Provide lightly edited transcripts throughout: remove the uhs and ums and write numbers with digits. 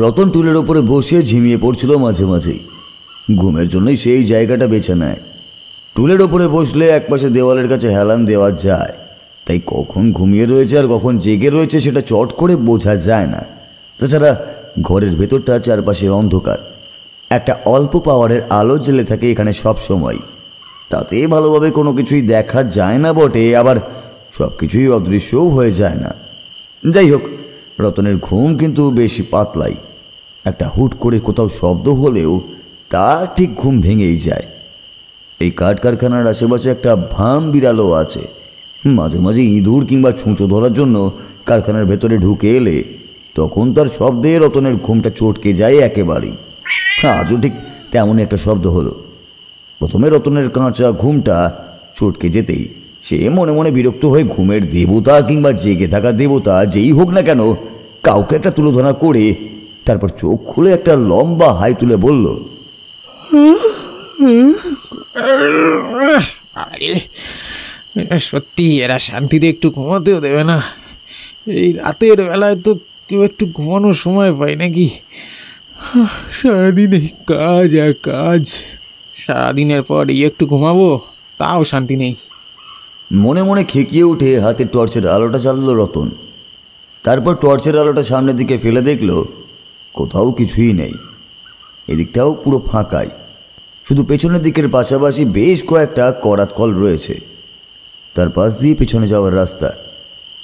রতন টুলের ওপরে বসে ঝিমিয়ে পড়ছিল মাঝে মাঝেই। ঘুমের জন্যই সেই জায়গাটা বেছে নেয়। টুলের ওপরে বসলে একপাশে দেওয়ালের কাছে হেলান দেওয়া যায়, তাই কখন ঘুমিয়ে রয়েছে আর কখন জেগে রয়েছে সেটা চট করে বোঝা যায় না। তাছাড়া ঘরের ভেতরটা চারপাশে অন্ধকার, একটা অল্প পাওয়ারের আলো জ্বেলে থাকে এখানে সব সময়। তাতে ভালোভাবে কোনো কিছুই দেখা যায় না বটে, আবার সব কিছুই অদৃশ্যও হয়ে যায় না। যাই হোক, রতনের ঘুম কিন্তু বেশি পাতলাই। একটা হুট করে কোথাও শব্দ হলেও তার ঠিক ঘুম ভেঙেই যায়। এই কাঠ কারখানার আশেপাশে একটা ভাম বিড়ালও আছে। মাঝে মাঝে ইঁদুর কিংবা ছুঁচো ধরার জন্য কারখানার ভেতরে ঢুকে এলে তখন তার শব্দে রতনের ঘুমটা চটকে যায় একেবারেই। আজও ঠিক তেমনই একটা শব্দ হলো। প্রথমে রতনের কাঁচা ঘুমটা চটকে যেতেই সে মনে মনে বিরক্ত হয়ে ঘুমের দেবতা কিংবা জেগে থাকা দেবতা যেই হোক না কেন কাউকে একটা তুলোধনা করে তারপর চোখ খুলে একটা লম্বা হাই তুলে বলল, আরে সত্যি এরা শান্তিতে একটু ঘুমাতেও দেবে না। এই রাতের বেলায় তো কেউ একটু ঘুমানোর সময় পায় নাকি? সারাদিন এই কাজ আর কাজ, সারাদিনের পর এই একটু ঘুমাবো তাও শান্তি নেই। মনে মনে খেকিয়ে উঠে হাতে টর্চের আলোটা জ্বালল রতন। তারপর টর্চের আলোটা সামনের দিকে ফেলে দেখল কোথাও কিছুই নেই। এদিকটাও পুরো ফাঁকাই, শুধু পেছনের দিকের পাশাপাশি বেশ কয়েকটা করাত কল রয়েছে। তার পাশ দিয়ে পেছনে যাওয়ার রাস্তা,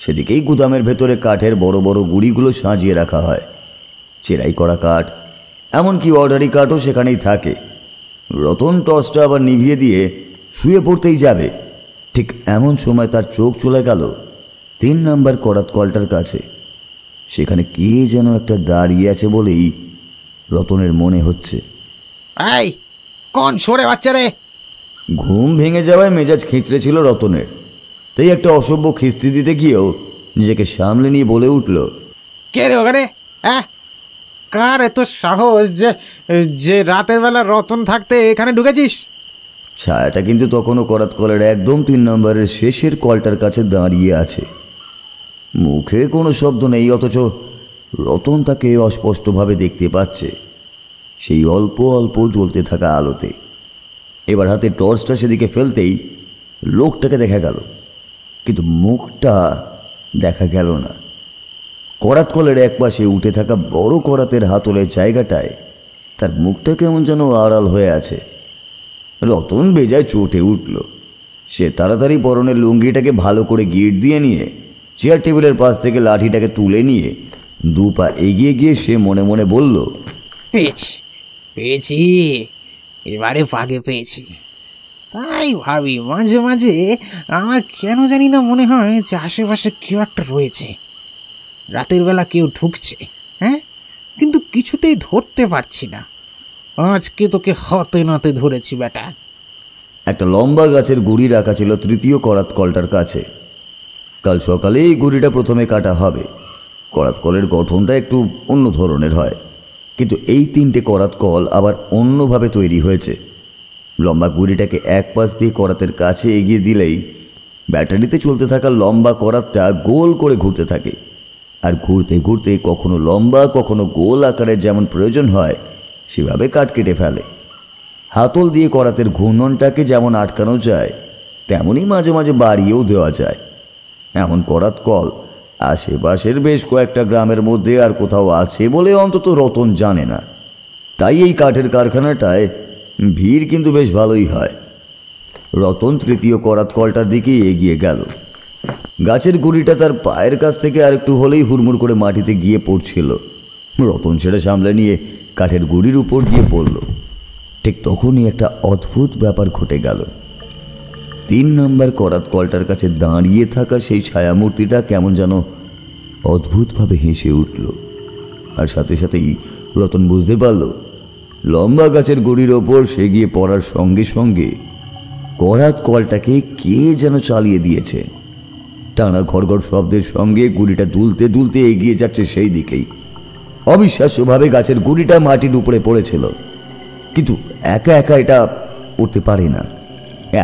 সেদিকেই গুদামের ভেতরে কাঠের বড় বড় গুঁড়িগুলো সাজিয়ে রাখা হয়। চেরাই করা কাঠ, এমনকি অর্ডারি কাঠও সেখানেই থাকে। রতন টর্চটা আবার নিভিয়ে দিয়ে শুয়ে পড়তেই যাবে, ঠিক এমন সময় তার চোখ চলে গেল 3 নাম্বার করাত কলটার কাছে। সেখানে কে যেন একটা দাঁড়িয়ে আছে বলেই রতনের মনে হচ্ছে। এই কোন সরে বাচ্চা রে? ঘুম ভেঙে যাওয়ায় মেজাজ খিঁচড়ে ছিল রতনের, তাই একটা অসভ্য খিস্তি দিতে গিয়েও নিজেকে সামলে নিয়ে বলে উঠল, কে রে ওখানে? হ্যাঁ, কার এত সাহস যে যে রাতের বেলা রতন থাকতে এখানে ঢুকেছিস? ছায়াটা কিন্তু তখনও করাত কলের একদম 3 নম্বরের শেষের কলটার কাছে দাঁড়িয়ে আছে। মুখে কোনো শব্দ নেই, অথচ রতন তাকে অস্পষ্টভাবে দেখতে পাচ্ছে সেই অল্প অল্প জ্বলতে থাকা আলোতে। এবার হাতে টর্চটা সেদিকে ফেলতেই লোকটাকে দেখা গেল, কিন্তু মুখটা দেখা গেল না। করাত কলের একপাশে উঠে থাকা বড় করাতের হাতলের জায়গাটায় তার মুখটা কেমন যেন আড়াল হয়ে আছে। রতন বেজায় চটে উঠল। সে তাড়াতাড়ি পরনের লুঙ্গিটাকে ভালো করে গিট দিয়ে নিয়ে চেয়ার টেবিলের পাশ থেকে লাঠিটাকে তুলে নিয়ে 2 পা এগিয়ে গিয়ে সে মনে মনে বলল, পেয়েছি পেয়েছি, এবারে পাগে পেয়েছি। তাই ভাবি মাঝে মাঝে আমার কেন জানি না মনে হয় যে আশেপাশে কেউ একটা রয়েছে, রাতের বেলা কেউ ঢুকছে। হ্যাঁ, কিন্তু কিছুতেই ধরতে পারছি না। আজকে তোকে হাতে নাতে ধরেছি বেটা। একটা লম্বা গাছের গুড়ি রাখা ছিল 3য় করাত কলটার কাছে। কাল সকালে এই গুড়িটা প্রথমে কাটা হবে। করাত কলের গঠনটা একটু অন্য ধরনের হয়, কিন্তু এই 3টে করাত কল আবার অন্যভাবে তৈরি হয়েছে। লম্বা গুড়িটাকে এক পাশ দিয়ে করাতের কাছে এগিয়ে দিলেই ব্যাটারিতে চলতে থাকা লম্বা করাতটা গোল করে ঘুরতে থাকে, আর ঘুরতে ঘুরতে কখনো লম্বা কখনো গোল আকারের যেমন প্রয়োজন হয় সেভাবে কাট কেটে ফেলে। হাতল দিয়ে করাতের ঘূর্ণনটাকে যেমন আটকানো যায় তেমনই মাঝে মাঝে বাড়িয়েও দেওয়া যায়। এমন করাত কল আশেপাশের বেশ কয়েকটা গ্রামের মধ্যে আর কোথাও আছে বলে অন্তত রতন জানে না। তাই এই কাঠের কারখানাটায় ভিড় কিন্তু বেশ ভালোই হয়। রতন 3য় করাত কলটার দিকে এগিয়ে গেল। গাছের গুড়িটা তার পায়ের কাছ থেকে আর একটু হলেই হুড়মুড় করে মাটিতে গিয়ে পড়ছিল। রতন সেটা সামলে নিয়ে কাঠের গুড়ির উপর গিয়ে পড়ল। ঠিক তখনই একটা অদ্ভুত ব্যাপার ঘটে গেল। 3 নাম্বার করাত কলটার কাছে দাঁড়িয়ে থাকা সেই ছায়ামূর্তিটা কেমন যেন অদ্ভুতভাবে হেসে উঠল, আর সাথে সাথেই রতন বুঝতে পারল লম্বা গাছের গুড়ির ওপর সে গিয়ে পড়ার সঙ্গে সঙ্গে করাত কলটাকে কে যেন চালিয়ে দিয়েছে। টানা ঘড়ঘড় শব্দের সঙ্গে গুড়িটা দুলতে দুলতে এগিয়ে যাচ্ছে সেই দিকেই। অবিশ্বাস্যভাবে গাছের গুড়িটা মাটির উপরে পড়েছিল, কিন্তু একা একা এটা উঠতে পারে না।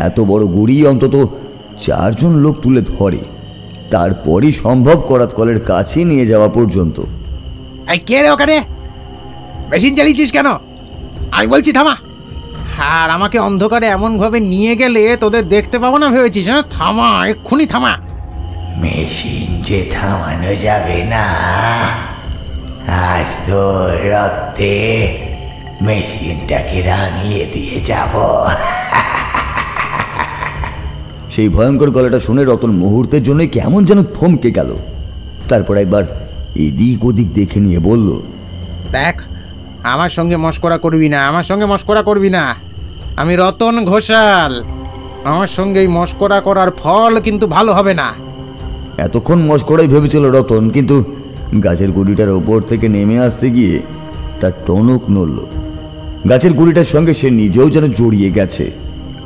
এত বড় গুড়ি অন্তত 4 জন লোক তুলে ধরে, তারপরই সম্ভব করাত কলের কাছে নিয়ে যাওয়া পর্যন্ত। কে রে ওখানে? মেশিন চালিয়েছিস কেন? আমি বলছি থামা। আর আমাকে অন্ধকারে এমনভাবে নিয়ে গেলে তোদের দেখতে পাবো না ভেবেছিস? হ্যাঁ, থামা, এক্ষুনি থামা। মেশিন যে থামানো যাবে না, আজ তোর রক্তে মেশিনটাকে রাঙিয়ে দিয়ে যাব। সেই ভয়ঙ্কর গলাটা শুনে রতন মুহূর্তের জন্য কেমন যেন থমকে গেল। তারপর একবার এদিক ওদিক দেখে নিয়ে বলল, দেখ, আমার সঙ্গে মস্করা করবি না, আমার সঙ্গে মস্করা করবি না। আমি রতন ঘোষাল, আমার সঙ্গে এই মস্করা করার ফল কিন্তু ভালো হবে না। এতক্ষণ মস্করাই ভেবেছিল রতন, কিন্তু গাছের গুড়িটার ওপর থেকে নেমে আসতে গিয়ে তার টনক নড়ল। গাছের গুড়িটার সঙ্গে সে নিজেও যেন জড়িয়ে গেছে।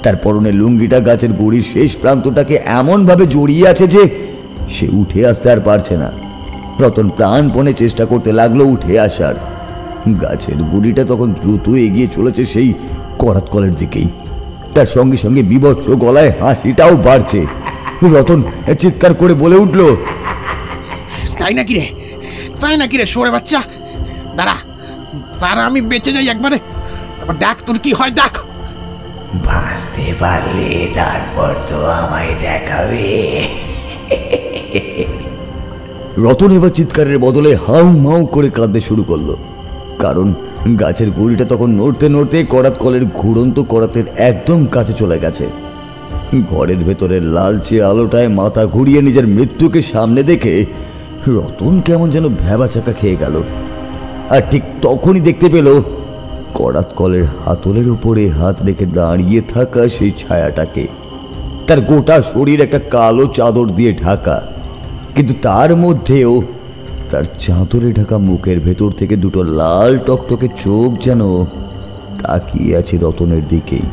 তার পরনের লুঙ্গিটা গাছের গুড়ির শেষ প্রান্তটাকে এমনভাবে জড়িয়ে আছে যে সে উঠে আসতে আর পারছে না। রতন প্রাণপণে চেষ্টা করতে লাগলো উঠে আসার। গাছের গুড়িটা তখন দ্রুত এগিয়ে চলেছে সেই করাত কলের দিকেই। তার সঙ্গে সঙ্গে বিভৎস গলায় হাসিটাও বাড়ছে। রতন চিৎকার করে বলে উঠল, তাই নাকি রে, তাই নাকি রে সরে বাচ্চা? দাঁড়া, তারা আমি বেঁচে যাই একবারে, তারপর দেখ তোর কি হয়, দেখ। বাঁচতে পারলে তারপর তো আমায় দেখাবে। রতন এবার চিৎকারের বদলে হাউ মাউ করে কাঁদতে শুরু করলো। কারণ গাছের গুড়িটা তখন নড়তে নড়তে করাত কলের ঘুরন্ত করাতের একদম কাছে চলে গেছে। ঘরের ভেতরের লালচে আলোটায় মাথা ঘুরিয়ে নিজের মৃত্যুকে সামনে দেখে রতন কেমন যেন ভ্যাবাচাকা খেয়ে গেল। আর ঠিক তখনই দেখতে পেল করাত কলের হাতলের উপরে হাত রেখে দাঁড়িয়ে থাকা সেই ছায়াটাকে। তার গোটা শরীর একটা কালো চাদর দিয়ে ঢাকা, কিন্তু তার মধ্যেও তার চাদরে ঢাকা মুখের ভেতর থেকে দুটো লাল টকটকে চোখ যেন তাকিয়ে আছে রতনের দিকেই।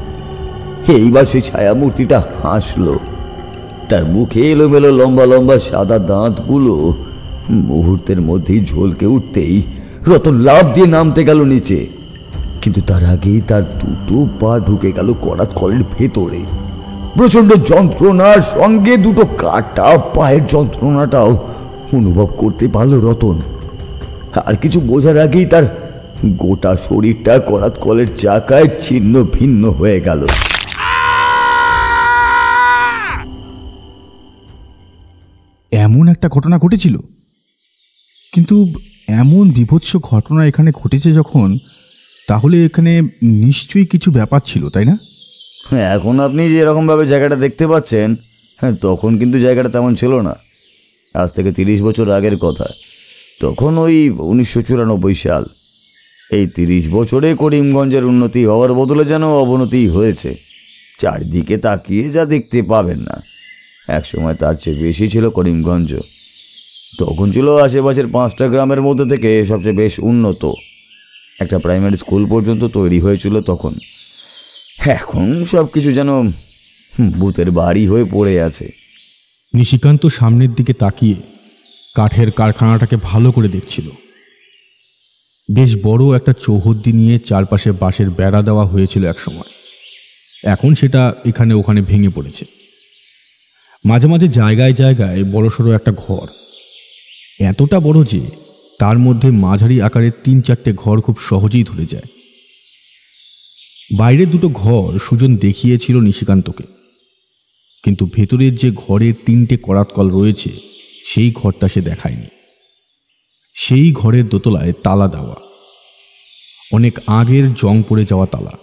এইবার সেই ছায়া মূর্তিটা হাসলো। তার মুখে এলোমেলো লম্বা লম্বা সাদা দাঁতগুলো মুহূর্তের মধ্যেই ঝলকে উঠতেই রতন লাফ দিয়ে নামতে গেল নিচে। কিন্তু তার আগেই তার দুটো পা ঢুকে গেল করাত কলের ভেতরে। প্রচন্ড যন্ত্রণার সঙ্গে দুটো কাটা পায়ের যন্ত্রণাটাও অনুভব করতে পারল রতন। আর কিছু বোঝার আগেই তার গোটা শরীরটা করাত কলের চাকায় ছিন্ন ভিন্ন হয়ে গেল। এমন একটা ঘটনা ঘটেছিল, কিন্তু এমন বীভৎস ঘটনা এখানে ঘটেছে যখন, তাহলে এখানে নিশ্চয়ই কিছু ব্যাপার ছিল, তাই না? এখন আপনি যেরকমভাবে জায়গাটা দেখতে পাচ্ছেন, তখন কিন্তু জায়গাটা তেমন ছিল না। আজ থেকে 30 বছর আগের কথা। তখন ওই 1994 সাল। এই 30 বছরে করিমগঞ্জের উন্নতি হওয়ার বদলে যেন অবনতি হয়েছে। চারদিকে তাকিয়ে যা দেখতে পাবেন না, একসময় তার চেয়ে বেশি ছিল করিমগঞ্জ। তখন ছিল আশেপাশের 5টা গ্রামের মধ্যে থেকে সবচেয়ে বেশ উন্নত। একটা প্রাইমারি স্কুল পর্যন্ত তৈরি হয়েছিল তখন। এখন সব কিছু যেন ভূতের বাড়ি হয়ে পড়ে আছে। নিশিকান্ত সামনের দিকে তাকিয়ে কাঠের কারখানাটাকে ভালো করে দেখছিল। বেশ বড় একটা চৌহদ্দি নিয়ে চারপাশে বাঁশের বেড়া দেওয়া হয়েছিল একসময়। এখন সেটা এখানে ওখানে ভেঙে পড়েছে। মাঝে মাঝে জায়গায় জায়গায় বড়সড় একটা ঘর, এতটা বড় যে তার মধ্যে মাঝারি আকারের 3-4টে ঘর খুব সহজেই ধরে যায়। বাইরের দুটো ঘর সুজন দেখিয়েছিল নিশিকান্তকে, কিন্তু ভেতরের যে ঘরে 3টে করাত কল রয়েছে সেই ঘরটা সে দেখায়নি। সেই ঘরের দোতলায় তালা দেওয়া, অনেক আগের জং পড়ে যাওয়া তালা।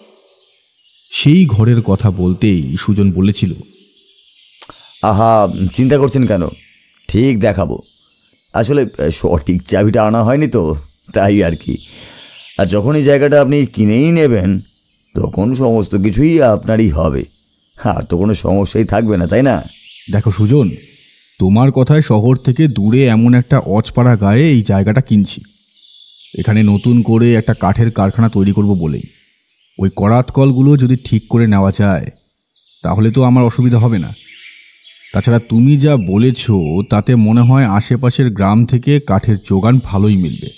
সেই ঘরের কথা বলতেই সুজন বলেছিল, আহা, চিন্তা করছেন কেন? ঠিক দেখাবো। আসলে সঠিক চাবিটা আনা হয়নি তো, তাই আর কি। আর যখন এই জায়গাটা আপনি কিনেই নেবেন, তখন সমস্ত কিছুই আপনারই হবে। আর তো কোনো সমস্যাই থাকবে না, তাই না? দেখো সুজন, তোমার কথায় শহর থেকে দূরে এমন একটা অজপাড়া গায়ে এই জায়গাটা কিনছি। এখানে নতুন করে একটা কাঠের কারখানা তৈরি করব বলেই। ওই করাত কলগুলো যদি ঠিক করে নেওয়া যায় তাহলে তো আমার অসুবিধা হবে না। তাছাড়া তুমি যা বলেছ তাতে মনে হয় আশেপাশের গ্রাম থেকে কাঠের যোগান ভালোই মিলবে।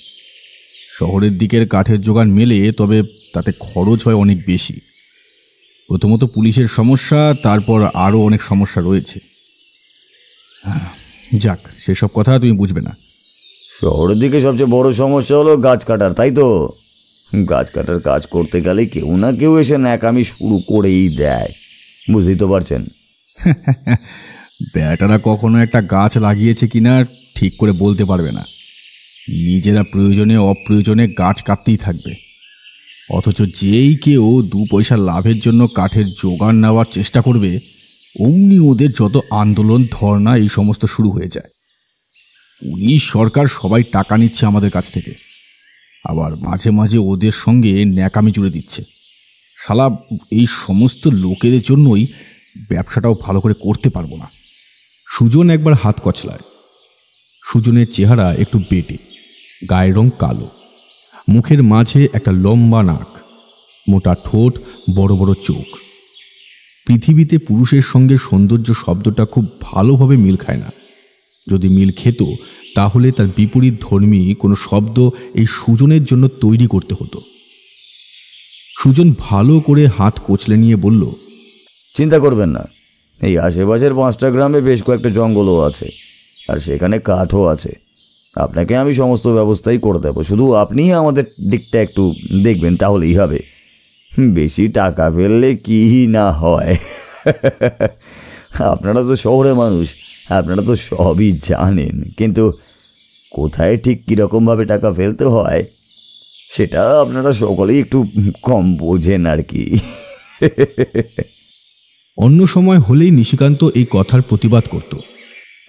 শহরের দিকের কাঠের যোগান মেলে, তবে তাতে খরচ হয় অনেক বেশি। প্রথমত পুলিশের সমস্যা, তারপর আরও অনেক সমস্যা রয়েছে। যাক, সেসব কথা তুমি বুঝবে না। শহরের দিকে সবচেয়ে বড় সমস্যা হলো গাছ কাটার, তাই তো? গাছ কাটার কাজ করতে গেলে কেউ না কেউ এসে ন্যাকামি শুরু করেই দেয়, বুঝতেই তো পারছেন। বেটারা কখনো একটা গাছ লাগিয়েছে কিনা ঠিক করে বলতে পারবে না, নিজেরা প্রয়োজনে অপ্রয়োজনে গাছ কাটতেই থাকবে। অথচ যেই কেউ 2 পয়সা লাভের জন্য কাঠের জোগান নেওয়ার চেষ্টা করবে, অমনি ওদের যত আন্দোলন ধর্ণা এই সমস্ত শুরু হয়ে যায়। পুলিশ সরকার সবাই টাকা নিচ্ছে আমাদের কাছ থেকে, আবার মাঝে মাঝে ওদের সঙ্গে ন্যাকামি জুড়ে দিচ্ছে। শালা এই সমস্ত লোকেদের জন্যই ব্যবসাটাও ভালো করে করতে পারবো না। সুজন একবার হাত কচলায়। সুজনের চেহারা একটু বেটে, গায়ের রং কালো, মুখের মাঝে একটা লম্বা নাক, মোটা ঠোঁট, বড় বড় চোখ। পৃথিবীতে পুরুষের সঙ্গে সৌন্দর্য শব্দটা খুব ভালোভাবে মিল খায় না। যদি মিল খেত তাহলে তার বিপরীত ধর্মী কোনো শব্দ এই সুজনের জন্য তৈরি করতে হতো। সুজন ভালো করে হাত কচলে নিয়ে বলল, চিন্তা করবেন না, এই আশেপাশের 5টা গ্রামে বেশ কয়েকটা জঙ্গলও আছে, আর সেখানে কাঠও আছে। আপনাকে আমি সমস্ত ব্যবস্থাই করে দেবো, শুধু আপনি আমাদের দিকটা একটু দেখবেন, তাহলেই হবে। বেশি টাকা ফেললে কি না হয়। আপনারা তো শহরে মানুষ, আপনারা তো সবই জানেন, কিন্তু কোথায় ঠিক কীরকমভাবে টাকা ফেলতে হয় সেটা আপনারা সকলেই একটু কম বোঝেন আর কি। অন্য সময় হলেই নিশিকান্ত এই কথার প্রতিবাদ করত,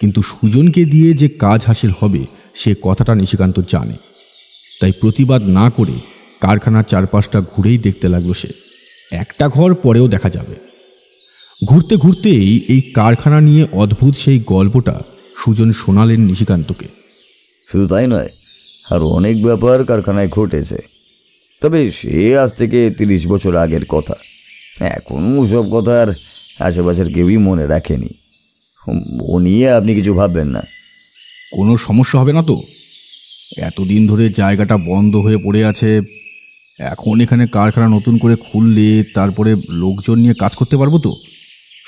কিন্তু সুজনকে দিয়ে যে কাজ হাসিল হবে সে কথাটা নিশিকান্ত জানে। তাই প্রতিবাদ না করে কারখানার চারপাশটা ঘুরেই দেখতে লাগলো সে। একটা ঘর পরেও দেখা যাবে। ঘুরতে ঘুরতেই এই কারখানা নিয়ে অদ্ভুত সেই গল্পটা সুজন শোনালেন নিশিকান্তকে। শুধু তাই নয়, আরও অনেক ব্যাপার কারখানায় ঘটেছে, তবে সে আজ থেকে 30 বছর আগের কথা। এখন ওসব কথা আর আশেপাশের কেউই মনে রাখেনি। ও নিয়ে আপনি কিছু ভাববেন না। কোনো সমস্যা হবে না তো? এতদিন ধরে জায়গাটা বন্ধ হয়ে পড়ে আছে, এখন এখানে কারখানা নতুন করে খুললে তারপরে লোকজন নিয়ে কাজ করতে পারবো তো?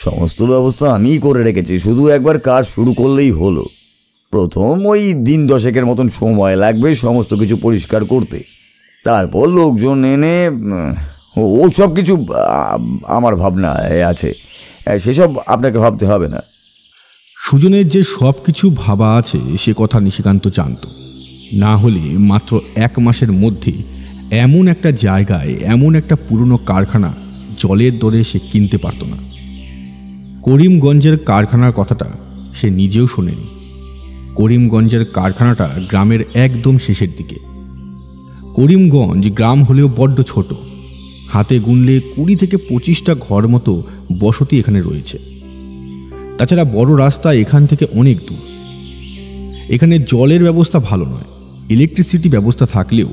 সমস্ত ব্যবস্থা আমিই করে রেখেছি, শুধু একবার কাজ শুরু করলেই হলো। প্রথম ওই দিন 10 মতন সময় লাগবে সমস্ত কিছু পরিষ্কার করতে, তারপর লোকজন এনে ও সব কিছু আমার ভাবনা আছে, সেসব আপনাকে ভাবতে হবে না। সুজনের যে সব কিছু ভাবা আছে সে কথা নিশিকান্ত জানত। না হলে মাত্র 1 মাসের মধ্যে এমন একটা জায়গায় এমন একটা পুরনো কারখানা জলের দরে সে কিনতে পারত না। করিমগঞ্জের কারখানার কথাটা সে নিজেও শোনেনি। করিমগঞ্জের কারখানাটা গ্রামের একদম শেষের দিকে। করিমগঞ্জ গ্রাম হলেও বড্ড ছোট, হাতে গুনলে 20 থেকে 25টা ঘর মতো বসতি এখানে রয়েছে। তাছাড়া বড় রাস্তা এখান থেকে অনেক দূর। এখানে জলের ব্যবস্থা ভালো নয়, ইলেকট্রিসিটি ব্যবস্থা থাকলেও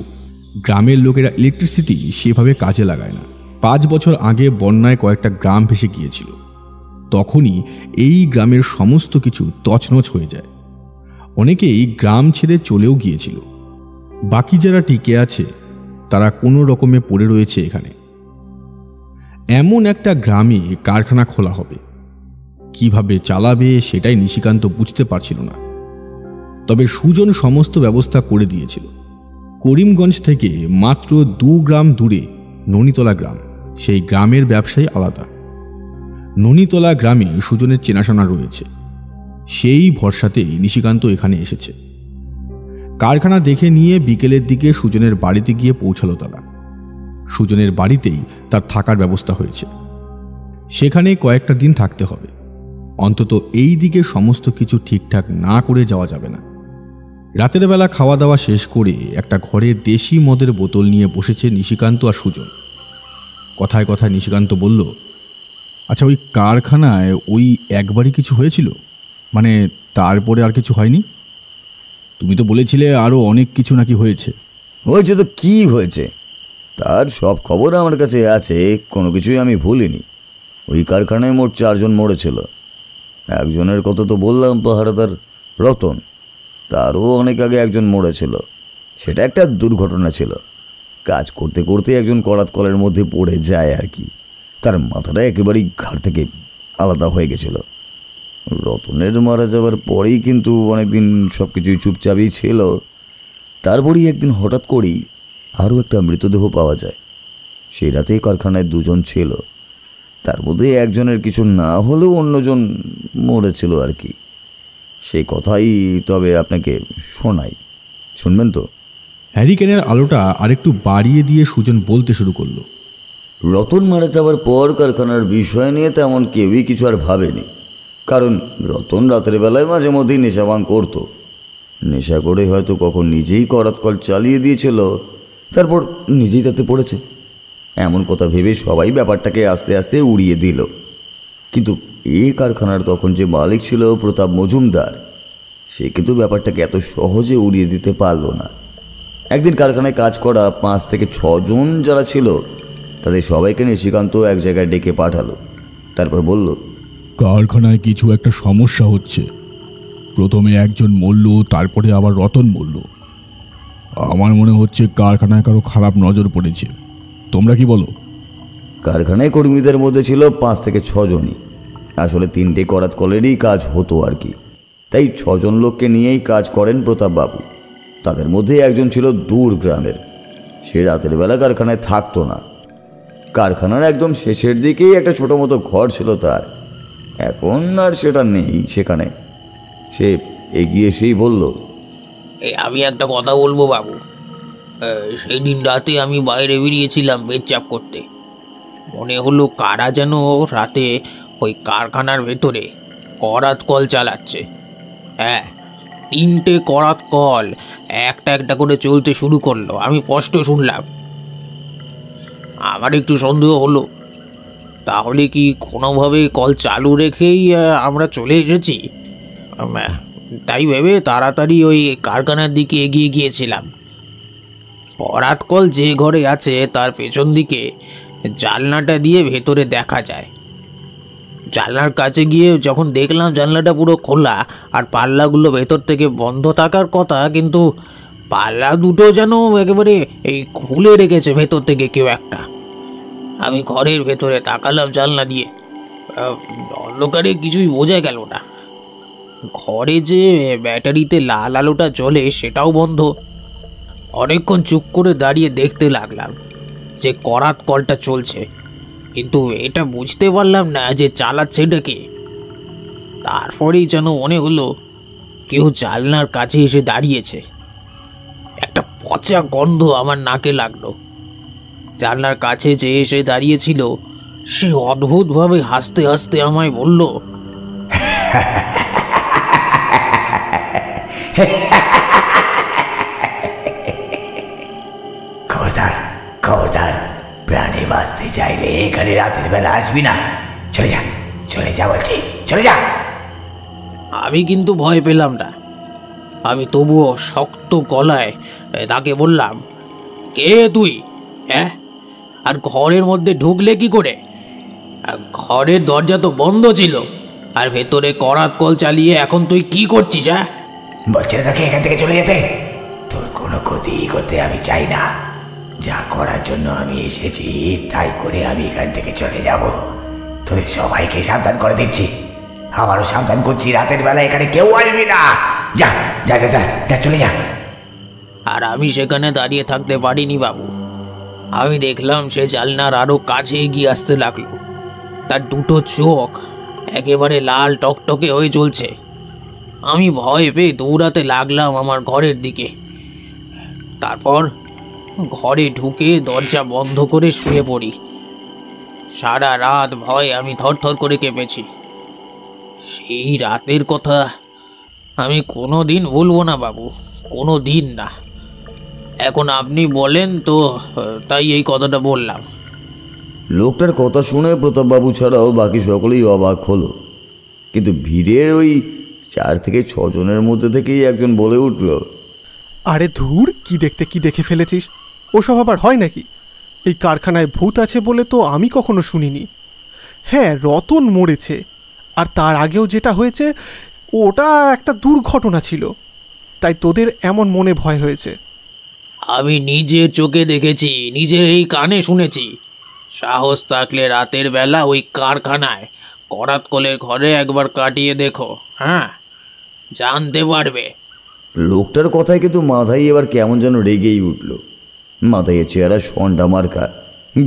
গ্রামের লোকেরা ইলেকট্রিসিটি সেভাবে কাজে লাগায় না। 5 বছর আগে বন্যায় কয়েকটা গ্রাম ভেসে গিয়েছিল, তখনই এই গ্রামের সমস্ত কিছু তছনছ হয়ে যায়। অনেকেই গ্রাম ছেড়ে চলেও গিয়েছিল। বাকি যারা টিকে আছে তারা কোনো রকমে পড়ে রয়েছে এখানে। এমন একটা গ্রামে কারখানা খোলা হবে, কিভাবে চালাবে সেটাই নিশিকান্ত বুঝতে পারছিল না। তবে সুজন সমস্ত ব্যবস্থা করে দিয়েছিল। করিমগঞ্জ থেকে মাত্র 2 গ্রাম দূরে ননিতলা গ্রাম, সেই গ্রামের ব্যবসায়ী আলাদা। ননিতলা গ্রামে সুজনের চেনাশোনা রয়েছে, সেই ভরসাতেই নিশিকান্ত এখানে এসেছে। কারখানা দেখে নিয়ে বিকেলের দিকে সুজনের বাড়িতে গিয়ে পৌঁছালো তারা। সুজনের বাড়িতেই তার থাকার ব্যবস্থা হয়েছে। সেখানে কয়েকটা দিন থাকতে হবে, অন্তত এই দিকে সমস্ত কিছু ঠিকঠাক না করে যাওয়া যাবে না। রাতের বেলা খাওয়া দাওয়া শেষ করে একটা ঘরে দেশি মদের বোতল নিয়ে বসেছে নিশিকান্ত আর সুজন। কথায় কথায় নিশিকান্ত বলল, আচ্ছা, ওই কারখানায় ওই একবারই কিছু হয়েছিল, মানে তারপরে আর কিছু হয়নি? তুমি তো বলেছিলে আরও অনেক কিছু নাকি হয়েছে। হয়েছে তো কি হয়েছে, তার সব খবর আমার কাছে আছে, কোনো কিছুই আমি ভুলিনি। ওই কারখানায় মোট 4 জন মরেছিল। একজনের কথা তো বললাম, পাহারাদার রতন, তারও অনেক আগে একজন মরেছিল। সেটা একটা দুর্ঘটনা ছিল। কাজ করতে করতে একজন করাত কলের মধ্যে পড়ে যায় আর কি, তার মাথাটা একেবারেই ঘাড় থেকে আলাদা হয়ে গেছিল। রতনের মারা যাওয়ার পরেই কিন্তু অনেকদিন সব কিছুই চুপচাপই ছিল। তারপরেই একদিন হঠাৎ করেই আরও একটা মৃতদেহ পাওয়া যায়। সেই রাতেই কারখানায় দুজন ছিল, তার মধ্যে একজনের কিছু না হলেও অন্যজন মরেছিল আর কি। সেই কথাই তবে আপনাকে শোনাই, শুনবেন তো? হ্যারিকেনের আলোটা আরেকটু বাড়িয়ে দিয়ে সুজন বলতে শুরু করলো। রতন মারা যাওয়ার পর কারখানার বিষয় নিয়ে তেমন কেউই কিছু আর ভাবেনি, কারণ রতন রাতের বেলায় মাঝে মধ্যেই নেশাভান করত। নেশা করে হয়তো কখন নিজেই করাত কল চালিয়ে দিয়েছিল, তারপর নিজেই তাতে পড়েছে, এমন কথা ভেবে সবাই ব্যাপারটাকে আস্তে আস্তে উড়িয়ে দিল। কিন্তু এই কারখানার তখন যে মালিক ছিল প্রতাপ মজুমদার, সে কিন্তু ব্যাপারটাকে এত সহজে উড়িয়ে দিতে পারল না। একদিন কারখানায় কাজ করা 5 থেকে 6 জন যারা ছিল তাদের সবাইকে নিশিকান্ত এক জায়গায় ডেকে পাঠালো। তারপর বলল, কারখানায় কিছু একটা সমস্যা হচ্ছে। প্রথমে একজন মরল, তারপরে আবার রতন মরল। আমার মনে হচ্ছে কারখানায় কারো খারাপ নজর পড়েছে। তোমরা কি বলো? কারখানায় কর্মীদের মধ্যে ছিল 5 থেকে 6 জনই। আসলে 3টে করাত কলেরই কাজ হতো আর কি, তাই 6 জন লোককে নিয়েই কাজ করেন প্রতাপবাবু। তাদের মধ্যে একজন ছিল দূর গ্রামের, সে রাতের বেলা কারখানায় থাকতো না। কারখানার একদম শেষের দিকেই একটা ছোটো মতো ঘর ছিল তার, এখন আর সেটা নেই সেখানে। সে এগিয়ে এসেই বলল, আমি একটা কথা বলবো বাবু। সেই দিন রাতে আমি বাইরে বেরিয়েছিলাম পেচ্ছাপ করতে। মনে হলো কারা যেন রাতে ওই কারখানার ভেতরে করাত কল চালাচ্ছে। হ্যাঁ, 3টে করাত কল একটা একটা করে চলতে শুরু করলো, আমি স্পষ্ট শুনলাম। আমার একটু সন্দেহ হলো, তাহলে কি কোনোভাবে কল চালু রেখেই আমরা চলে এসেছি? তাই ভেবে তাড়াতাড়ি ওই কারখানার দিকে এগিয়ে গিয়েছিলাম। করাত কল যে ঘরে আছে তার পেছন দিকে জানলাটা দিয়ে ভেতরে দেখা যায়। জানলার কাছে গিয়ে যখন দেখলাম জানলাটা পুরো খোলা আর পাল্লাগুলো ভেতর থেকে বন্ধ থাকার কথা, কিন্তু পাল্লা দুটো যেন একেবারে এই খুলে রেখেছে ভেতর থেকে কেউ একটা। আমি ঘরের ভেতরে তাকালাম জানলা দিয়ে, অন্ধকারে কিছুই বোঝা গেল না। ঘরে যে ব্যাটারিতে লাল আলোটা জ্বলে সেটাও বন্ধ। অনেকক্ষণ চুপ করে দাঁড়িয়ে দেখতে লাগলাম যে করাত কলটা চলছে, কিন্তু এটা বুঝতে পারলাম না যে চালাচ্ছে এটা কে। তারপরেই যেন মনে হলো কেউ জানলার কাছে এসে দাঁড়িয়েছে। একটা পচা গন্ধ আমার নাকে লাগলো। জানলার কাছে যে এসে দাঁড়িয়েছিল সে অদ্ভুতভাবে হাসতে হাসতে আমায় বলল, খবরদার খবরদার, প্রাণে বাঁচতে চাইলে এখানে রাতের বেলা আসবি না। চলে যা, চলে যা বলছি, চলে যা। আমি কিন্তু ভয় পেলাম না। আমি তবুও শক্ত গলায় তাকে বললাম, কে তুই? হ্যাঁ, আর ঘরের মধ্যে ঢুকলে কি করে? ঘরের দরজা তো বন্ধ ছিল, আর ভেতরে করাত কল চালিয়ে এখন তুই কি করছিস? হ্যাঁ, বলছে না তোকে এখান থেকে চলে যেতে? তোর কোনো ক্ষতি করতে আমি চাই না। যা করার জন্য আমি এসেছি তাই করে আমি এখান থেকে চলে যাব। তোদের সবাইকে সাবধান করে দিচ্ছি, আমারও সাবধান করছি, রাতের বেলা এখানে কেউ আসবি না। যা যা যা যা যা, চলে যা। আর আমি সেখানে দাঁড়িয়ে থাকতে পারিনি বাবু। আমি দেখলাম সে জানলার আরো কাছে এগিয়ে আসতে লাগলো। তার দুটো চোখ একেবারে লাল টকটকে হয়ে চলছে। আমি ভয় পেয়ে দৌড়াতে লাগলাম আমার ঘরের দিকে। তারপর ঘরে ঢুকে দরজা বন্ধ করে শুয়ে পড়ি। সারা রাত ভয়ে আমি থরথর করে কেঁপেছি। সেই রাতের কথা আমি কোনো দিন ভুলবো না বাবু, কোনো দিন না। এখন আপনি বলেন তো, তাই এই কথাটা বললাম। লোকটার কথা শুনে প্রতাপবাবু ছাড়াও বাকি সকলেই অবাক হলো। কিন্তু ভিড়ের ওই 4 থেকে 6 জনের মধ্যে থেকেই একজন বলে উঠল, আরে ধুর, কি দেখে ফেলেছিস? ওসব আবার হয় নাকি? এই কারখানায় ভূত আছে বলে তো আমি কখনো শুনিনি। হ্যাঁ, রতন মরেছে, আর তার আগেও যেটা হয়েছে ওটা একটা দুর্ঘটনা ছিল, তাই তোদের এমন মনে ভয় হয়েছে। আমি নিজের চোখে দেখেছি, নিজের এই কানে শুনেছি। সাহস থাকলে রাতের বেলা ওই কারখানায় করাত কলের ঘরে একবার কাটিয়ে দেখো, হ্যাঁ, জানতে পারবে। লোকটার কথায় কিন্তু মাথায় এবার কেমন যেন রেগেই উঠল। মাথায় চেহারা সন্ডা মার্কা,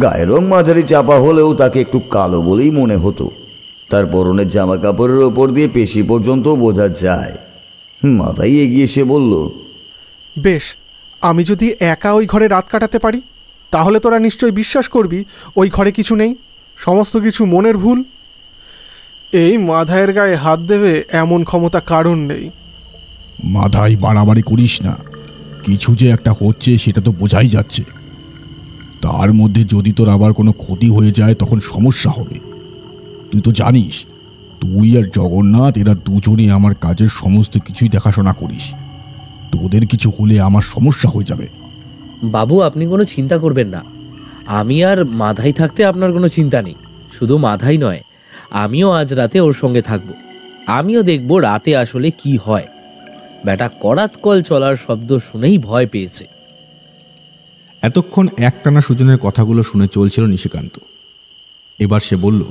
গায়ের রং মাঝারি চাপা হলেও তাকে একটু কালো বলেই মনে হতো। তার পরনের জামা কাপড়ের ওপর দিয়ে পেশি পর্যন্ত বোঝা যায়। মাথায় এগিয়ে এসে বলল, বেশ, আমি যদি একা ওই ঘরে রাত কাটাতে পারি তাহলে তোরা নিশ্চয়ই বিশ্বাস করবি ওই ঘরে কিছু নেই, সমস্ত কিছু মনের ভুল। এই মাধায়ের গায়ে হাত দেবে এমন ক্ষমতা কারণ নেই। মাথায় বাড়াবাড়ি করিস না, কিছু যে একটা হচ্ছে সেটা তো বোঝাই যাচ্ছে। তার মধ্যে যদি তোর আবার কোনো ক্ষতি হয়ে যায় তখন সমস্যা হবে। তুই তো জানিস তুই আর জগন্নাথ এরা দুজনে আমার কাজের সমস্ত কিছুই দেখাশোনা করিস। তোদের কিছু হলে আমার সমস্যা হয়ে যাবে। বাবু, আপনি কোনো চিন্তা করবেন না। আমি আর মাধাই থাকতে আপনার কোনো চিন্তা নেই। শুধু মাধাই নয়, আমিও আজ রাতে ওর সঙ্গে থাকব। আমিও দেখব রাতে আসলে কি হয়। বেটা করাত কল চলার শব্দ শুনেই ভয় পেয়েছে। এতক্ষণ একটানা সুজনের কথাগুলো শুনে চলছিল নিশিকান্ত। এবার সে বলল,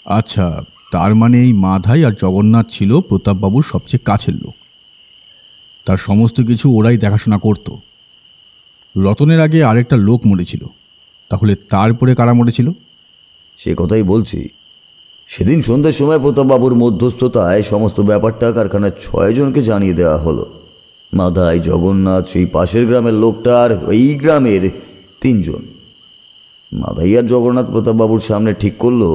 আচ্ছা, তার মানে এই মাধাই আর জগন্নাথ ছিল প্রতাপবাবুর সবচেয়ে কাছের লোক। তার সমস্ত কিছু ওরাই দেখাশোনা করত। রতনের আগে আরেকটা লোক মরেছিল, তাহলে তারপরে কারা মরেছিল? সে কথাই বলছি। সেদিন সন্ধ্যার সময় প্রতাপবাবুর মধ্যস্থতায় সমস্ত ব্যাপারটা কারখানার 6 জনকে জানিয়ে দেওয়া হলো। মাধাই, জগন্নাথ, সেই পাশের গ্রামের লোকটা আর এই গ্রামের 3 জন। মাধাই আর জগন্নাথ প্রতাপবাবুর সামনে ঠিক করলো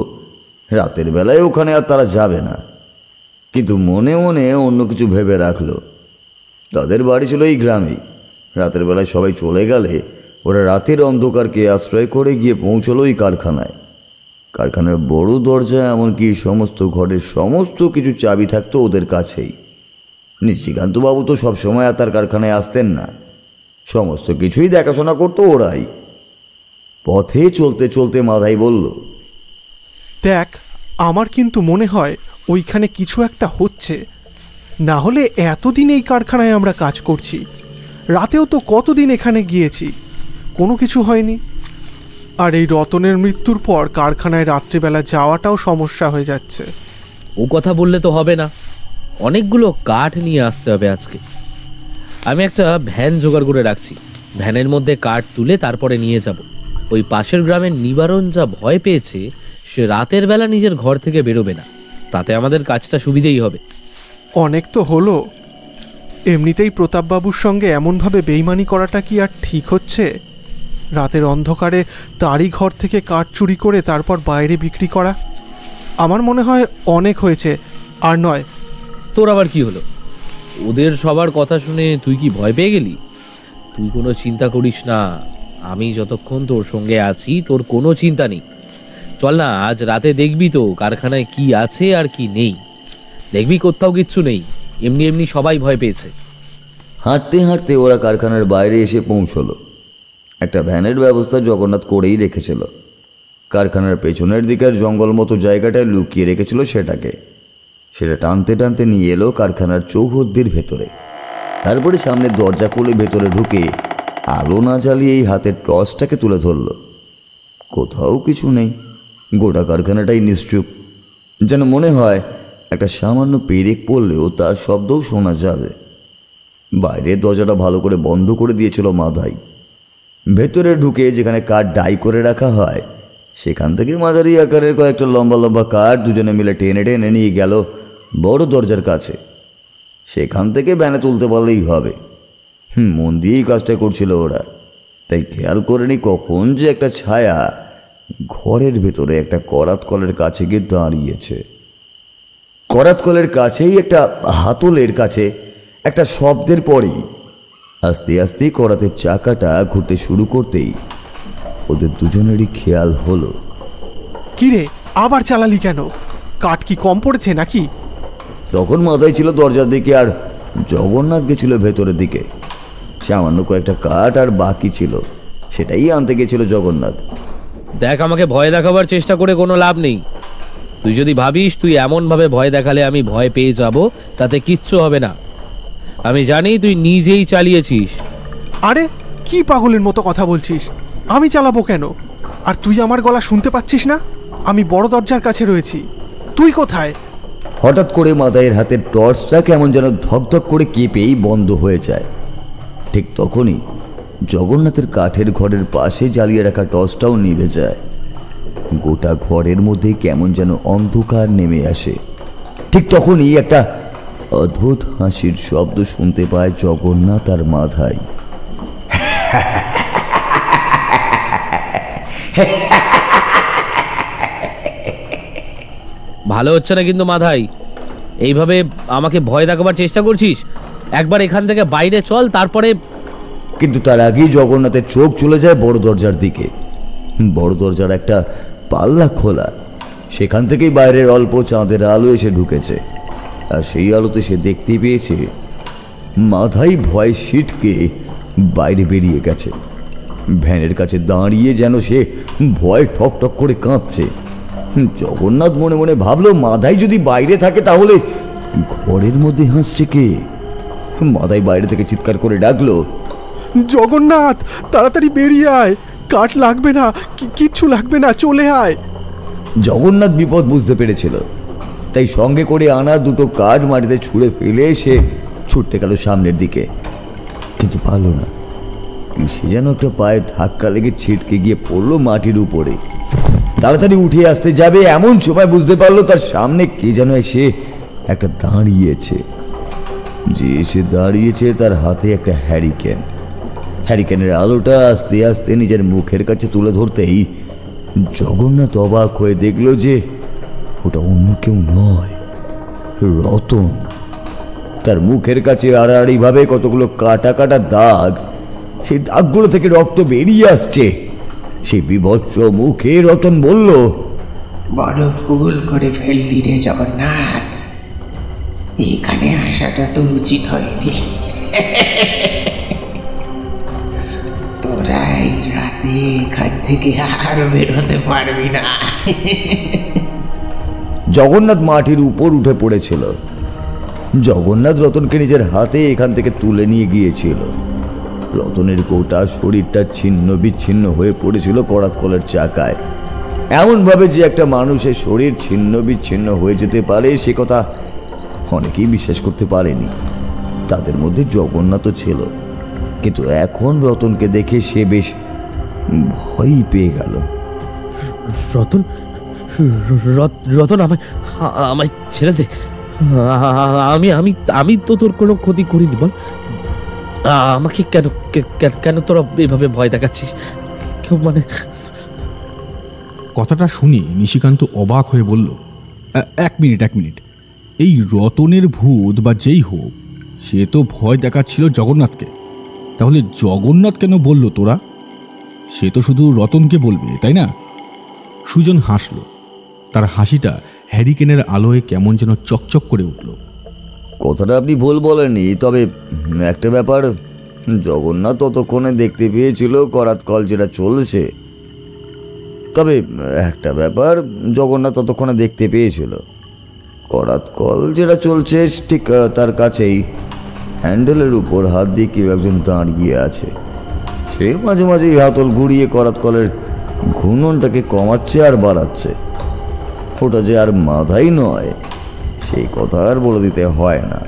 রাতের বেলায় ওখানে আর তারা যাবে না, কিন্তু মনে মনে অন্য কিছু ভেবে রাখলো। তাদের বাড়ি ছিল এই গ্রামেই। রাতের বেলায় সবাই চলে গেলে ওরা রাতের অন্ধকারকে আশ্রয় করে গিয়ে পৌঁছলো ওই কারখানায়। কারখানার বড় দরজা, এমনকি সমস্ত ঘরের সমস্ত কিছু চাবি থাকতো ওদের কাছেই। নিশিকান্তবাবু তো সবসময় আর তার কারখানায় আসতেন না, সমস্ত কিছুই দেখাশোনা করতো ওরাই। পথে চলতে চলতে মাধাই বলল, দেখ, আমার কিন্তু মনে হয় ওইখানে কিছু একটা হচ্ছে। না হলে এতদিন এই কারখানায় আমরা কাজ করছি, রাতেও তো কতদিন এখানে গিয়েছি, কোনো কিছু হয়নি। আর এই রতনের মৃত্যুর পর কারখানায় রাত্রিবেলা যাওয়াটাও সমস্যা হয়ে যাচ্ছে। ও কথা বললে তো হবে না, অনেকগুলো কাঠ নিয়ে আসতে হবে আজকে। আমি একটা ভ্যান জোগাড় করে রাখছি, ভ্যানের মধ্যে কাঠ তুলে তারপরে নিয়ে যাব। ওই পাশের গ্রামের নিবারণ যা ভয় পেয়েছে, সে রাতের বেলা নিজের ঘর থেকে বেরোবে না। তাতে আমাদের কাজটা সুবিধেই হবে। অনেক তো হলো। এমনিতেই প্রতাপবাবুর সঙ্গে এমনভাবে বেইমানি করাটা কি আর ঠিক হচ্ছে? রাতের অন্ধকারে তারই ঘর থেকে কাঠ চুরি করে তারপর বাইরে বিক্রি করা, আমার মনে হয় অনেক হয়েছে। আর নয়। তোর আবার কি হলো? ওদের সবার কথা শুনে তুই কি ভয় পেয়ে গেলি? তুই কোনো চিন্তা করিস না, আমি যতক্ষণ তোর সঙ্গে আছি তোর কোনো চিন্তা নেই। চল না, আজ রাতে দেখবি তো কারখানায় কি আছে আর কি নেই। দেখবি কোথাও কিচ্ছু নেই, এমনি এমনি সবাই ভয় পেয়েছে। হাঁটতে হাঁটতে ওরা কারখানার বাইরে এসে পৌঁছলো। একটা ভ্যানের ব্যবস্থা জগন্নাথ করেই রেখেছিল। কারখানার পেছনের দিকের জঙ্গল মতো জায়গাটায় লুকিয়ে রেখেছিল সেটা টানতে টানতে নিয়ে এলো কারখানার চৌহদ্দির ভেতরে। তারপরে সামনে দরজা খুলে ভেতরে ঢুকে আলো না জ্বালিয়ে এই হাতের টর্চটাকে তুলে ধরল। কোথাও কিছু নেই, গোটা কারখানাটাই নিশ্চুপ। যেন মনে হয় একটা সামান্য পেরেক পড়লেও তার শব্দও শোনা যাবে। বাইরের দরজাটা ভালো করে বন্ধ করে দিয়েছিল মাধাই। ভেতরে ঢুকে যেখানে কাঠ ডাই করে রাখা হয়, সেখান থেকে মাঝারি আকারের কয়েকটা লম্বা লম্বা কাঠ দুজনে মিলে টেনে টেনে নিয়ে গেল বড় দরজার কাছে। সেখান থেকে ব্যানে তুলতে পারলেই হবে। মন দিয়েই কাজটা করছিল ওরা, তাই খেয়াল করেনি কখন যে একটা ছায়া ঘরের ভেতরে একটা করাত কলের কাছে গিয়ে দাঁড়িয়েছে। করাত কলের কাছেই একটা হাতলের কাছে একটা শব্দের পরেই আস্তে আস্তে করাতের চাকাটা ঘুরতে শুরু করতেই ওদের দুজনেরই খেয়াল হলো, কিরে আবার চালালি কেন? কাঠ কি কম পড়েছে নাকি? তখন মাথায় ছিল দরজার দিকে আর জগন্নাথ গেছিল ভেতরের দিকে। সামান্য কয়েকটা কাঠ আর বাকি ছিল, সেটাই আনতে গেছিল জগন্নাথ। দেখ, আমাকে ভয় দেখাবার চেষ্টা করে কোনো লাভ নেই। তুই যদি ভাবিস তুই এমনভাবে ভয় দেখালে আমি ভয় পেয়ে যাব, তাতে কিচ্ছু হবে না। আমি জানি তুই নিজেই চালিয়েছিস। আরে কি পাগলের মতো কথা বলছিস? আমি চালাবো কেন? আর তুই আমার গলা শুনতে পাচ্ছিস না? আমি বড় দরজার কাছে রয়েছি, তুই কোথায়? হঠাৎ করে মাথায়ের হাতের টর্চটা কেমন যেন ধকধক করে কেঁপেই বন্ধ হয়ে যায়। ঠিক তখনই জগন্নাথের কাঠের ঘরের পাশে জ্বালিয়ে রাখা টর্চটাও নিভে যায়। গোটা ঘরের মধ্যে কেমন যেন অন্ধকার নেমে আসে। ঠিক তখনই একটা অদ্ভুত হাসির শব্দ শুনতে পায় জগন্নাথ আর মাধাই। ভালো হচ্ছে না কিন্তু মাধাই, এইভাবে আমাকে ভয় দেখাবার চেষ্টা করছিস। একবার এখান থেকে বাইরে চল, তারপরে। কিন্তু তার আগেই জগন্নাথের চোখ চলে যায় বড় দরজার দিকে। বড় দরজার একটা পাল্লা খোলা, সেখান থেকেই বাইরের অল্প চাঁদের আলো এসে ঢুকেছে। আর সেই আলোতে সে দেখতে পেয়েছে মাধাই ভয় সিটকে বাইরে বেরিয়ে গেছে। ভ্যানের কাছে দাঁড়িয়ে যেন সে ভয় ঠক ঠক করে কাঁপছে। জগন্নাথ মনে মনে ভাবলো, মাধাই যদি বাইরে থাকে তাহলে ঘরের মধ্যে হাসছে কে? মাধাই বাইরে থেকে চিৎকার করে ডাকলো, জগন্নাথ, তাড়াতাড়ি বেরিয়ে আয়, কাঠ লাগবে না, কিচ্ছু লাগবে না, চলে আয়। জগন্নাথ বিপদ বুঝতে পেরেছিল, তাই সঙ্গে করে আনা দুটো কাঠ মাটিতে ছুঁড়ে ফেলে সে ছুটতে গেল সামনের দিকে, কিন্তু পারল না। সে যেন একটা পায়ে ধাক্কা লেগে ছিটকে গিয়ে পড়লো মাটির উপরে। তাড়াতাড়ি উঠে আসতে যাবে এমন সময় বুঝতে পারলো তার সামনে কে যেন এসে একটা দাঁড়িয়েছে। যে এসে দাঁড়িয়েছে তার হাতে একটা হ্যারিকেন। হ্যারিকেনের আলোটা আস্তে আস্তে নিজের মুখের কাছে তুলে ধরতেই জগন্নাথ অবাক হয়ে দেখলো যে ওটা অন্য কেউ নয়, রতন। তার মুখের কাছে আড়াআড়ি ভাবে কতগুলো কাটা কাটা দাগ, সেই দাগগুলো থেকে রক্ত বেরিয়ে আসছে। সেই বিভৎস মুখে রতন বলল, বড় ভুল করে ফেললি রে জগন্নাথ, এখানে আসাটা তো উচিত হয়নি। তোরা এই রাতে এখান থেকে আর বেরোতে পারবি না। জগন্নাথ মাটির উপর উঠে পড়েছিল। জগন্নাথ রতনকে নিজের হাতে এখান থেকে তুলে নিয়ে গিয়েছিল। রতনের গোটা শরীরটা ছিন্ন বিচ্ছিন্ন হয়ে পড়েছিল করাত কলের চাকায়। এমনভাবে যে একটা মানুষের শরীর ছিন্ন বিচ্ছিন্ন হয়ে যেতে পারে সে কথা অনেকেই বিশ্বাস করতে পারেনি। তাদের মধ্যে জগন্নাথও ছিল, কিন্তু এখন রতনকে দেখে সে বেশ ভয় পেয়ে গেল। রতন, রতন, আমায় ছেড়ে দে। আমি তো তোর কোনো ক্ষতি করিনি, বল। আমাকে কেন তোরা এভাবে ভয় দেখাচ্ছিস? কেউ মানে? কথাটা শুনে নিশিকান্ত অবাক হয়ে বলল, এক মিনিট, এই রতনের ভূত বা যেই হোক, সে তো ভয় দেখাচ্ছিল জগন্নাথকে। তাহলে জগন্নাথ কেন বলল তোরা? সে তো শুধু রতনকে বলবে, তাই না? সুজন হাসল। তার হাসিটা হ্যারিকেনের আলোয় কেমন যেন চকচক করে উঠল। কথাটা আপনি ভুল বলেননি, তবে একটা ব্যাপার, জগন্নাথ ততক্ষণে দেখতে পেয়েছিল করাত কল যেটা চলছে। তবে একটা ব্যাপার, জগন্নাথ ততক্ষণে দেখতে পেয়েছিল করাত কল যেটা চলছে ঠিক তার কাছেই হ্যান্ডেলের উপর হাত দিয়ে কেউ একজন দাঁড়িয়ে আছে। সে মাঝে মাঝে হাতল ঘুরিয়ে করাত কলের ঘূর্ণনটাকে কমাচ্ছে আর বাড়াচ্ছে। ওটা যে আর মাধাই নয় সেই কথা আর বলে দিতে হয় না।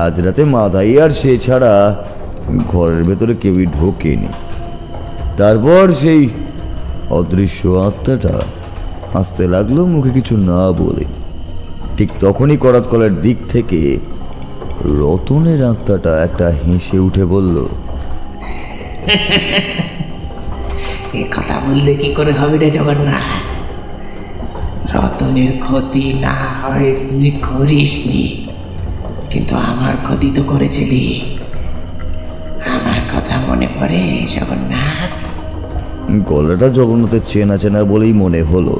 আজ রাতে মাধাই আর সে ছাড়া ঘরের ভেতরে কেউই ঢোকেনি। তারপর সেই অদৃশ্য আত্মাটা হাসতে লাগলো, মুখে কিছু না বলে। ঠিক তখনই করাত কলের দিক থেকে রতনের আত্মাটা একটা হেসে উঠে বলল, এ কথা বললে কি করে হবে রে জগন্নাথ? রতনের ক্ষতি না হয় তুই করিসনি, কিন্তু আমার ক্ষতি তো করেছিলি। আমার কথা মনে পড়ে জগন্নাথ? গলাটা জগন্নাথের চেনা চেনা বলেই মনে হলো,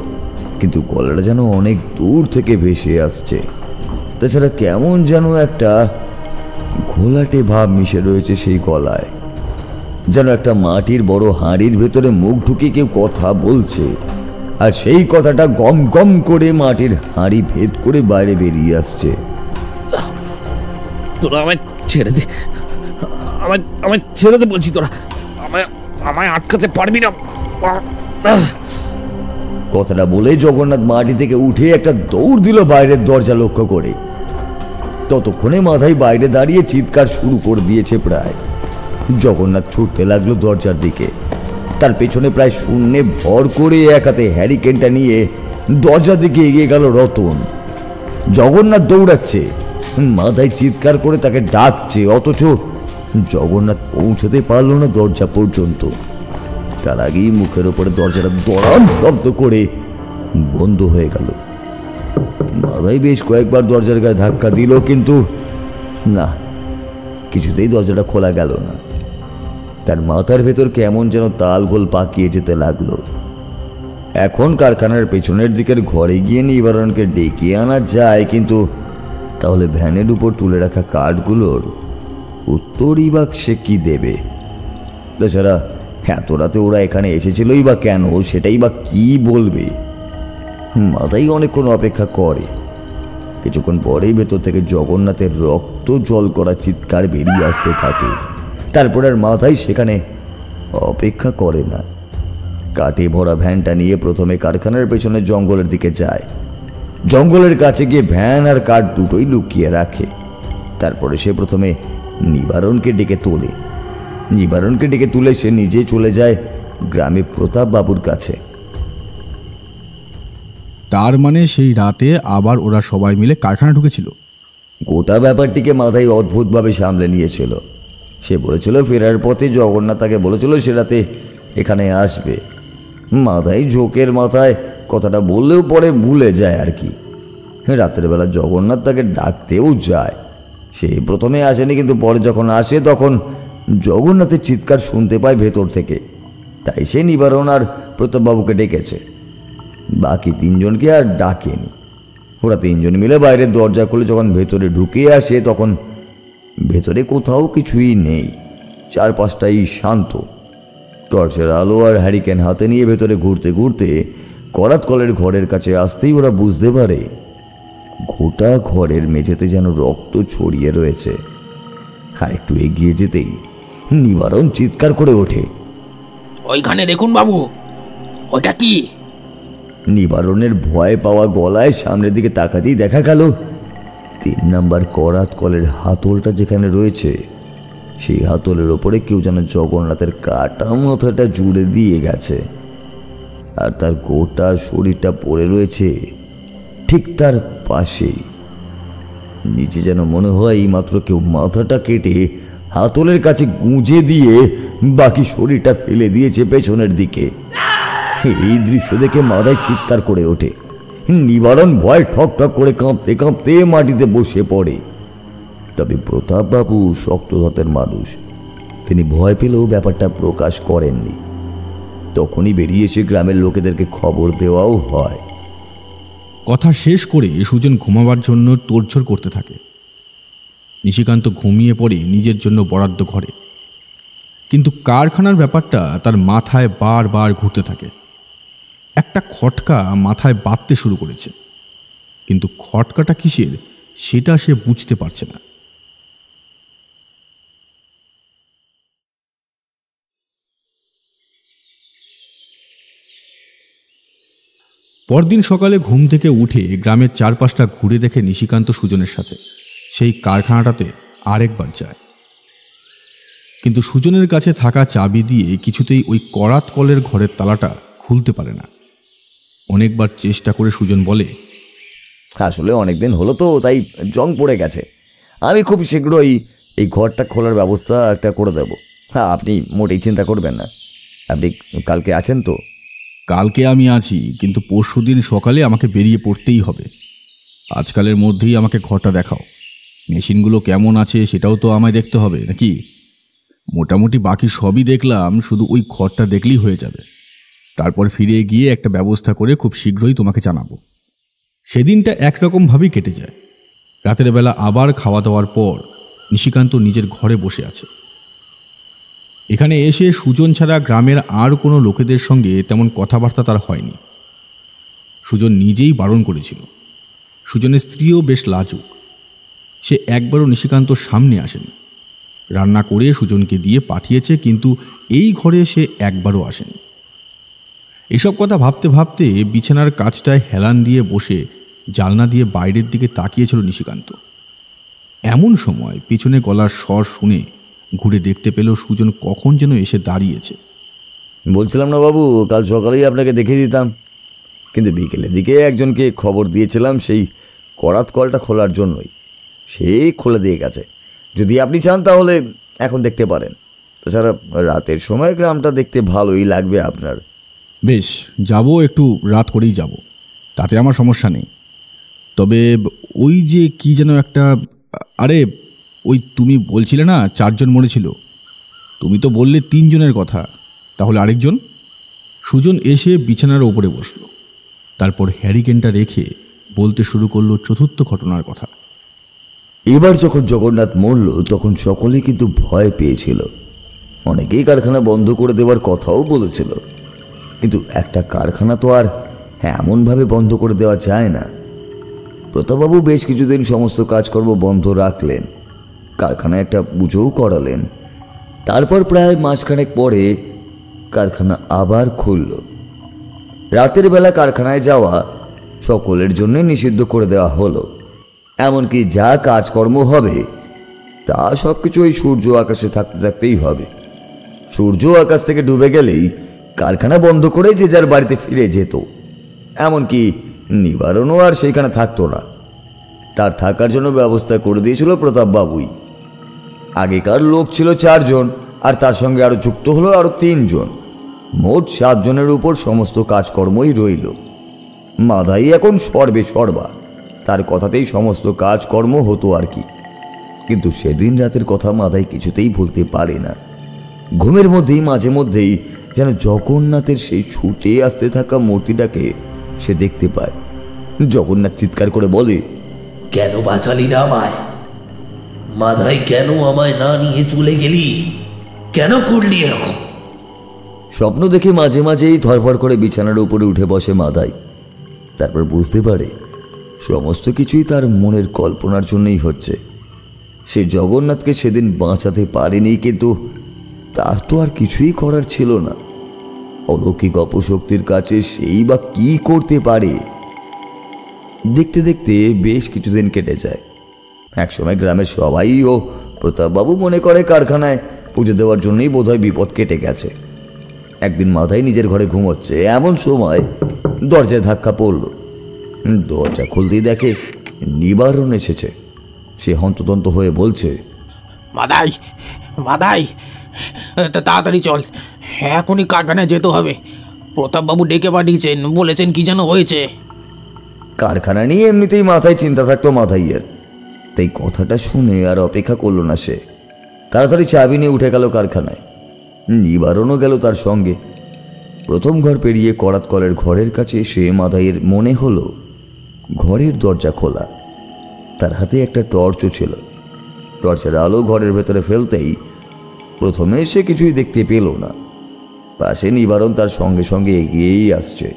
কিন্তু গলাটা যেন অনেক দূর থেকে ভেসে আসছে। তাছাড়া কেমন যেন একটা ঘোলাটে ভাব মিশে রয়েছে সেই গলায়, যেন একটা মাটির বড় হাঁড়ির ভেতরে মুখ ঢুকিয়ে কেউ কথা বলছে, আর সেই কথাটা গম গম করে মাটির হাঁড়ি ভেদ করে বাইরে বেরিয়ে আসছে। তোরা আমায় ছেড়ে দে, আমায় ছেড়ে দে বলছি। তোরা আমায় আটকাতে পারবি না। কথাটা বলে জগন্নাথ মাটি থেকে উঠে একটা দৌড় দিল বাইরের দরজা লক্ষ্য করে। ততক্ষণে মাথায় বাইরে দাঁড়িয়ে চিৎকার শুরু করে দিয়েছে প্রায়। জগন্নাথ ছুটতে লাগলো দরজার দিকে। তার পেছনে প্রায় শূন্যে ভর করে এক হাতে হ্যারিকেনটা নিয়ে দরজার দিকে এগিয়ে গেল রতন। জগন্নাথ দৌড়াচ্ছে, মাথায় চিৎকার করে তাকে ডাকছে, অথচ জগন্নাথ পৌঁছতে পারল না দরজা পর্যন্ত। তার আগেই মুখের ওপরে দরজাটা দড়াম শব্দ করে বন্ধ হয়ে গেল। মাথায় বেশ কয়েকবার দরজার গায়ে ধাক্কা দিল, কিন্তু না, কিছুতেই দরজাটা খোলা গেল না। তার মাথার ভেতর কেমন যেন তালগোল পাকিয়ে যেতে লাগলো। এখন কারখানার পেছনের দিকের ঘরে গিয়ে নিবারণকে ডেকে আনা যায়, কিন্তু তাহলে ভ্যানের উপর তুলে রাখা কাঠগুলোর উত্তরই বা সে কি দেবে? তাছাড়া এত রাতে ওরা এখানে এসেছিলই বা কেন, সেটাই বা কি বলবে? মাথায় অনেকক্ষণ অপেক্ষা করে। কিছুক্ষণ পরেই ভেতর থেকে জগন্নাথের রক্ত জল করা চিৎকার বেরিয়ে আসতে থাকে। তারপর আর মাথায় সেখানে অপেক্ষা করে না, কাঠে ভরা ভ্যানটা নিয়ে প্রথমে কারখানার পেছনে জঙ্গলের দিকে যায়। জঙ্গলের কাছে গিয়ে ভ্যান আর কাঠ দুটোই লুকিয়ে রাখে। তারপরে সে প্রথমে নিবারণকে ডেকে তোলে। নিবারণকে ডেকে তুলে সে নিজে চলে যায় গ্রামে প্রতাপ বাবুর কাছে। তার মানে সেই রাতে আবার ওরা সবাই মিলে কারখানা ঢুকেছিল? গোটা ব্যাপারটিকে মাথায় অদ্ভুতভাবে সামলে নিয়েছিল। সে বলেছিল ফেরার পথে জগন্নাথ তাকে বলেছিল সে রাতে এখানে আসবে। মাথায় ঝোঁকের মাথায় কথাটা বললেও পরে ভুলে যায় আর কি। রাতের বেলা জগন্নাথ তাকে ডাকতেও যায়। সে প্রথমে আসেনি, কিন্তু পরে যখন আসে তখন জগন্নাথের চিৎকার শুনতে পায় ভেতর থেকে। তাই সে নিবারণ আর প্রতাপবাবুকে ডেকেছে, বাকি তিনজনকে আর ডাকেনি। ওরা তিনজন মিলে বাইরের দরজা খুলে যখন ভেতরে ঢুকে আসে তখন ভেতরে কোথাও কিছুই নেই, চারপাশটাই শান্ত। টর্চের আলো আর হ্যারিকেন হাতে নিয়ে ভেতরে ঘুরতে ঘুরতে করাত কলের ঘরের কাছে আসতেই ওরা বুঝতে পারে গোটা ঘরের মেঝেতে যেন রক্ত ছড়িয়ে রয়েছে। আর একটু এগিয়ে যেতেই নিবারণ চিৎকার করে ওঠে, ওইখানে দেখুন বাবু, ওটা কি? নিবারণের ভয় পাওয়া গলায় সামনের দিকে তাকাতেই দেখা গেল 3 নম্বর করাত কলের হাতলটা যেখানে রয়েছে সেই হাতলের ওপরে কেউ যেন জগন্নাথের কাটা মাথাটা জুড়ে দিয়ে গেছে, আর তার গোটা শরীরটা পড়ে রয়েছে ঠিক তার পাশেই। নিচে যেন মনে হয় এইমাত্র কেউ মাথাটা কেটে হাতলের কাছে গুঁজে দিয়ে বাকি শরীরটা ফেলে দিয়েছে পেছনের দিকে। এই দৃশ্য দেখে মাথায় চিৎকার করে ওঠে। নিবারণ ভয় ঠক ঠক করে কাঁপতে কাঁপতে মাটিতে বসে পড়ে। তবে প্রতাপবাবু শক্ত হাতের মানুষ, তিনি ভয় পেলেও ব্যাপারটা প্রকাশ করেননি। তখনই বেরিয়ে এসে গ্রামের লোকেদেরকে খবর দেওয়াও হয়। কথা শেষ করে সুজন ঘুমাবার জন্য তোড়জোড় করতে থাকে। নিশিকান্ত ঘুমিয়ে পড়ে নিজের জন্য বরাদ্দ ঘরে, কিন্তু কারখানার ব্যাপারটা তার মাথায় বারবার ঘুরতে থাকে। একটা খটকা মাথায় বাঁধতে শুরু করেছে, কিন্তু খটকাটা কিসের সেটা সে বুঝতে পারছে না। পরদিন সকালে ঘুম থেকে উঠে গ্রামের চারপাশটা ঘুরে দেখে নিশিকান্ত সুজনের সাথে সেই কারখানাটাতে আরেকবার যায়, কিন্তু সুজনের কাছে থাকা চাবি দিয়ে কিছুতেই ওই করাত কলের ঘরের তালাটা খুলতে পারে না। অনেকবার চেষ্টা করে সুজন বলে, আসলে অনেকদিন হলো তো, তাই জং পড়ে গেছে। আমি খুব শীঘ্রই এই ঘরটা খোলার ব্যবস্থা একটা করে দেব। হ্যাঁ, আপনি মোটেই চিন্তা করবেন না। আপনি কালকে আছেন তো? কালকে আমি আছি, কিন্তু পরশুদিন সকালে আমাকে বেরিয়ে পড়তেই হবে। আজকালের মধ্যেই আমাকে ঘরটা দেখাও। মেশিনগুলো কেমন আছে সেটাও তো আমায় দেখতে হবে নাকি? মোটামুটি বাকি সবই দেখলাম, শুধু ওই ঘরটা দেখলেই হয়ে যাবে। তারপর ফিরে গিয়ে একটা ব্যবস্থা করে খুব শীঘ্রই তোমাকে জানাবো। সেদিনটা একরকমভাবেই কেটে যায়। রাতের বেলা আবার খাওয়া দাওয়ার পর নিশিকান্ত নিজের ঘরে বসে আছে। এখানে এসে সুজন ছাড়া গ্রামের আর কোনো লোকেদের সঙ্গে তেমন কথাবার্তা তার হয়নি। সুজন নিজেই বারণ করেছিল। সুজনের স্ত্রীও বেশ লাজুক, সে একবারও নিশিকান্তর সামনে আসেনি। রান্না করে সুজনকে দিয়ে পাঠিয়েছে, কিন্তু এই ঘরে সে একবারও আসেনি। এসব কথা ভাবতে ভাবতে বিছানার কাছটায় হেলান দিয়ে বসে জানলা দিয়ে বাইরের দিকে তাকিয়েছিল নিশিকান্ত। এমন সময় পিছনে গলার স্বর শুনে ঘুরে দেখতে পেল সুজন কখন যেন এসে দাঁড়িয়েছে। বলছিলাম না বাবু, কাল সকালেই আপনাকে দেখিয়ে দিতাম, কিন্তু বিকেলের দিকে একজনকে খবর দিয়েছিলাম সেই করাত কলটা খোলার জন্যই, সেই খুলে দিয়ে গেছে। যদি আপনি চান তাহলে এখন দেখতে পারেন। তাছাড়া রাতের সময় গ্রামটা দেখতে ভালোই লাগবে আপনার। বেশ, যাব, একটু রাত করেই যাব, তাতে আমার সমস্যা নেই। তবে ওই যে কি যেন একটা, আরে ওই তুমি বলছিলে না 4 জন মরেছিল, তুমি তো বললে 3 জনের কথা, তাহলে আরেকজন? সুজন এসে বিছানার ওপরে বসল, তারপর হ্যারিকেনটা রেখে বলতে শুরু করলো চতুর্থ ঘটনার কথা। এবার যখন জগন্নাথ মরল তখন সকলেই কিন্তু ভয় পেয়েছিল। অনেকেই কারখানা বন্ধ করে দেওয়ার কথাও বলেছিল, কিন্তু একটা কারখানা তো আর এমনভাবে বন্ধ করে দেওয়া যায় না। প্রতাপবাবু বেশ কিছুদিন সমস্ত কাজকর্ম বন্ধ রাখলেন, কারখানায় একটা পুজোও করালেন। তারপর প্রায় মাসখানেক পরে কারখানা আবার খুলল। রাতের বেলা কারখানায় যাওয়া সকলের জন্য নিষিদ্ধ করে দেওয়া হলো। এমনকি যা কাজকর্ম হবে তা সব কিছু ওই সূর্য আকাশে থাকতে থাকতেই হবে। সূর্য আকাশ থেকে ডুবে গেলেই কারখানা বন্ধ করে যে যার বাড়িতে ফিরে যেত। এমনকি নিবারণও আর সেইখানে থাকতো না, তার থাকার জন্য ব্যবস্থা করে দিয়েছিল প্রতাপবাবুই। আগেকার লোক ছিল 4 জন, আর তার সঙ্গে আরও যুক্ত হলো আরও 3 জন, মোট 7 জনের উপর সমস্ত কাজকর্মই রইল। মাধাই এখন সর্বে সর্বা, তার কথাতেই সমস্ত কাজকর্ম হতো আর কি। কিন্তু সেদিন রাতের কথা মাধাই কিছুতেই ভুলতে পারে না। ঘুমের মধ্যেই মাঝে মধ্যেই যেন জগন্নাথের সেই ছুটে আসতে থাকা মূর্তিটাকে সে দেখতে পায়। জগন্নাথ চিৎকার করে বলে, কেন বাঁচালি না আমায়? মাধাই, কেন আমায় না নিয়ে চলে গেলি? কেন করলি এরকম? স্বপ্ন দেখে মাঝে মাঝেই ধরফড় করে বিছানার উপরে উঠে বসে মাধাই। তারপর বুঝতে পারে সমস্ত কিছুই তার মনের কল্পনার জন্যই হচ্ছে। সে জগন্নাথকে সেদিন বাঁচাতে পারেনি, কিন্তু তার তো আর কিছুই করার ছিল না। অলৌকিক অপশক্তির কাছে সেই বা কি করতে পারে? দেখতে দেখতে বেশ কিছুদিন কেটে যায়। একসময় গ্রামের সবাই ও প্রতাপবাবু মনে করে কারখানায় পুজো দেওয়ার জন্যই বোধহয় বিপদ কেটে গেছে। একদিন মাথায় নিজের ঘরে ঘুমোচ্ছে, এমন সময় দরজায় ধাক্কা পড়ল। দরজা খুলতেই দেখে নিবারণ এসেছে। সে হন্তদন্ত হয়ে বলছে, মাদাই, মাদাই, তাড়াতাড়ি চল, এখনই কারখানায় যেতে হবে। প্রতাপবাবু ডেকে পাঠিয়েছেন, বলেছেন কি যেন হয়েছে। কারখানা নিয়ে এমনিতেই মাথায় চিন্তা থাকতো মাথাইয়ের, তাই কথাটা শুনে আর অপেক্ষা করল না। সে তাড়াতাড়ি চাবি নিয়ে উঠে গেল কারখানায়। নিবারণও গেল তার সঙ্গে। প্রথম ঘর পেরিয়ে করাত কলের ঘরের কাছে এসে মাথাইয়ের মনে হলো ঘরের দরজা খোলা। তার হাতে একটা টর্চও ছিল। টর্চের আলো ঘরের ভেতরে ফেলতেই প্রথমে সে কিছুই দেখতে পেল না। পাশে নিবারণ তার সঙ্গে সঙ্গে এগিয়েই আসছে।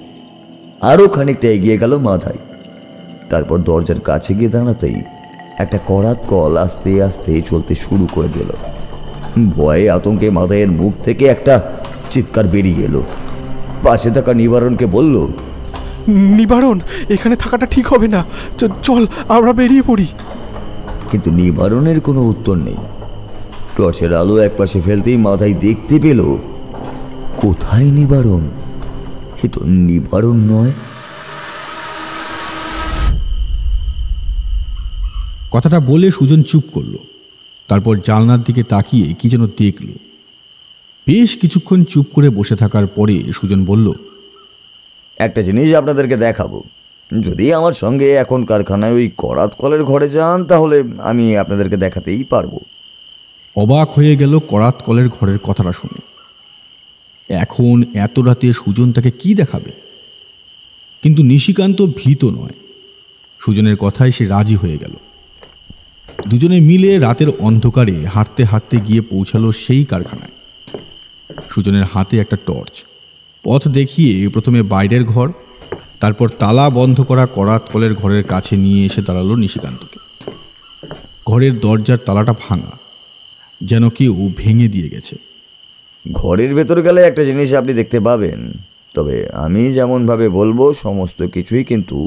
আরও খানিকটা এগিয়ে গেল মাথায়। তারপর দরজার কাছে গিয়ে দাঁড়াতেই একটা করাত কল আস্তে আস্তে চলতে শুরু করে দিল। ভয়ে আতঙ্কে মাথায়ের মুখ থেকে একটা চিৎকার বেরিয়ে এলো। পাশে থাকা নিবারণকে বলল, নিবারণ, এখানে থাকাটা ঠিক হবে না, চল আমরা বেরিয়ে পড়ি। কিন্তু নিবারণের কোনো উত্তর নেই। টর্চের আলো একপাশে ফেলতেই মাথায় দেখতে পেল কোথায় নিবারণ? এ তো নিবারণ নয়। কথাটা বলে সুজন চুপ করল। তারপর জানলার দিকে তাকিয়ে কি যেন দেখল। বেশ কিছুক্ষণ চুপ করে বসে থাকার পরে সুজন বলল, একটা জিনিস আপনাদেরকে দেখাবো। যদি আমার সঙ্গে এখন কারখানায় ওই করাত কলের ঘরে যান তাহলে আমি আপনাদেরকে দেখাতেই পারবো। অবাক হয়ে গেল করাত কলের ঘরের কথাটা শুনে। এখন এত রাতে সুজন তাকে কি দেখাবে? কিন্তু নিশিকান্ত ভীত নয়। সুজনের কথায় সে রাজি হয়ে গেল। দুজনে মিলে রাতের অন্ধকারে হাঁটতে হাঁটতে গিয়ে পৌঁছালো সেই কারখানায়। সুজনের হাতে একটা টর্চ। পথ দেখিয়ে প্রথমে বাইরের ঘর, তারপর তালা বন্ধ করা করাত কলের ঘরের কাছে নিয়ে এসে দাঁড়ালো নিশিকান্তকে। ঘরের দরজার তালাটা ভাঙা, যেন কেউ ভেঙে দিয়ে গেছে। ঘরের ভেতর গেলে একটা জিনিস আপনি দেখতে পাবেন, তবে আমি যেমনভাবে বলবো সমস্ত কিছুই কিন্তু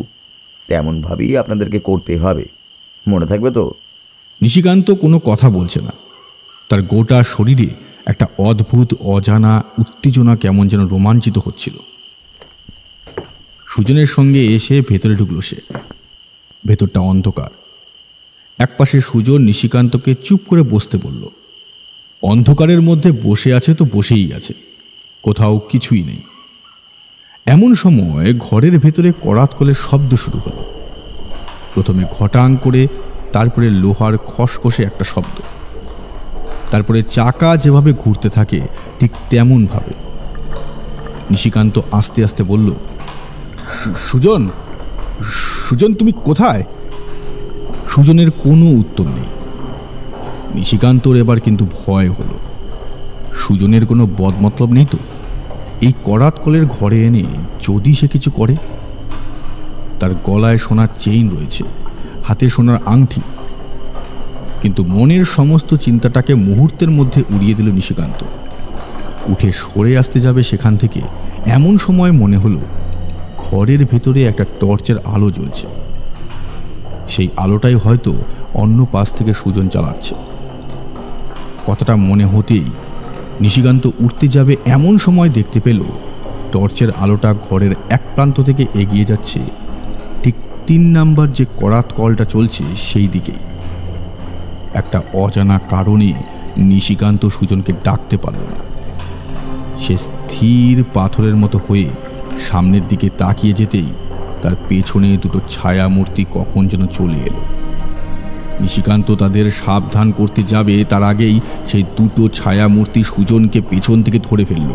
তেমনভাবেই আপনাদেরকে করতে হবে। মনে থাকবে তো? নিশিকান্ত কোনো কথা বলছে না, তার গোটা শরীরে একটা অদ্ভুত অজানা উত্তেজনা কেমন যেন রোমাঞ্চিত হচ্ছিল। সুজনের সঙ্গে এসে ভেতরে ঢুকল সে। ভেতরটা অন্ধকার। একপাশে সুজন নিশিকান্তকে চুপ করে বসতে বলল। অন্ধকারের মধ্যে বসে আছে তো বসেই আছে, কোথাও কিছুই নেই। এমন সময় ঘরের ভেতরে করাতকলের শব্দ শুরু হলো। প্রথমে ঘটাং করে, তারপরে লোহার খসখসে একটা শব্দ, তারপরে চাকা যেভাবে ঘুরতে থাকে ঠিক তেমন ভাবে। নিশিকান্ত আস্তে আস্তে বলল, সুজন, সুজন তুমি কোথায়? সুজনের কোনো উত্তর নেই। নিশিকান্তর এবার কিন্তু ভয় হলো। সুজনের কোনো বদমতলব নেই তো? এই করাতকলের ঘরে এনে যদি সে কিছু করে? তার গলায় সোনার চেইন রয়েছে, হাতে সোনার আংটি, কিন্তু মনের সমস্ত চিন্তাটাকে মুহূর্তের মধ্যে উড়িয়ে দিল নিশিকান্ত। উঠে সরে আসতে যাবে সেখান থেকে, এমন সময় মনে হলো ঘরের ভেতরে একটা টর্চের আলো জ্বলছে। সেই আলোটাই হয়তো অন্য পাশ থেকে সুজন চালাচ্ছে। কথাটা মনে হতেই নিশিকান্ত উঠতে যাবে, এমন সময় দেখতে পেল টর্চের আলোটা ঘরের এক প্রান্ত থেকে এগিয়ে যাচ্ছে ঠিক 3 নাম্বার যে করাতকলটা চলছে সেই দিকেই। একটা অজানা কারণে নিশিকান্ত সুজনকে ডাকতে পারল না। সে স্থির পাথরের মতো হয়ে সামনের দিকে তাকিয়ে যেতেই তার পেছনে দুটো ছায়ামূর্তি কখন যেন চলে এলো। নিশিকান্ত তাদের সাবধান করতে যাবে, তার আগেই সেই দুটো ছায়ামূর্তি সুজনকে পেছন থেকে ধরে ফেলল।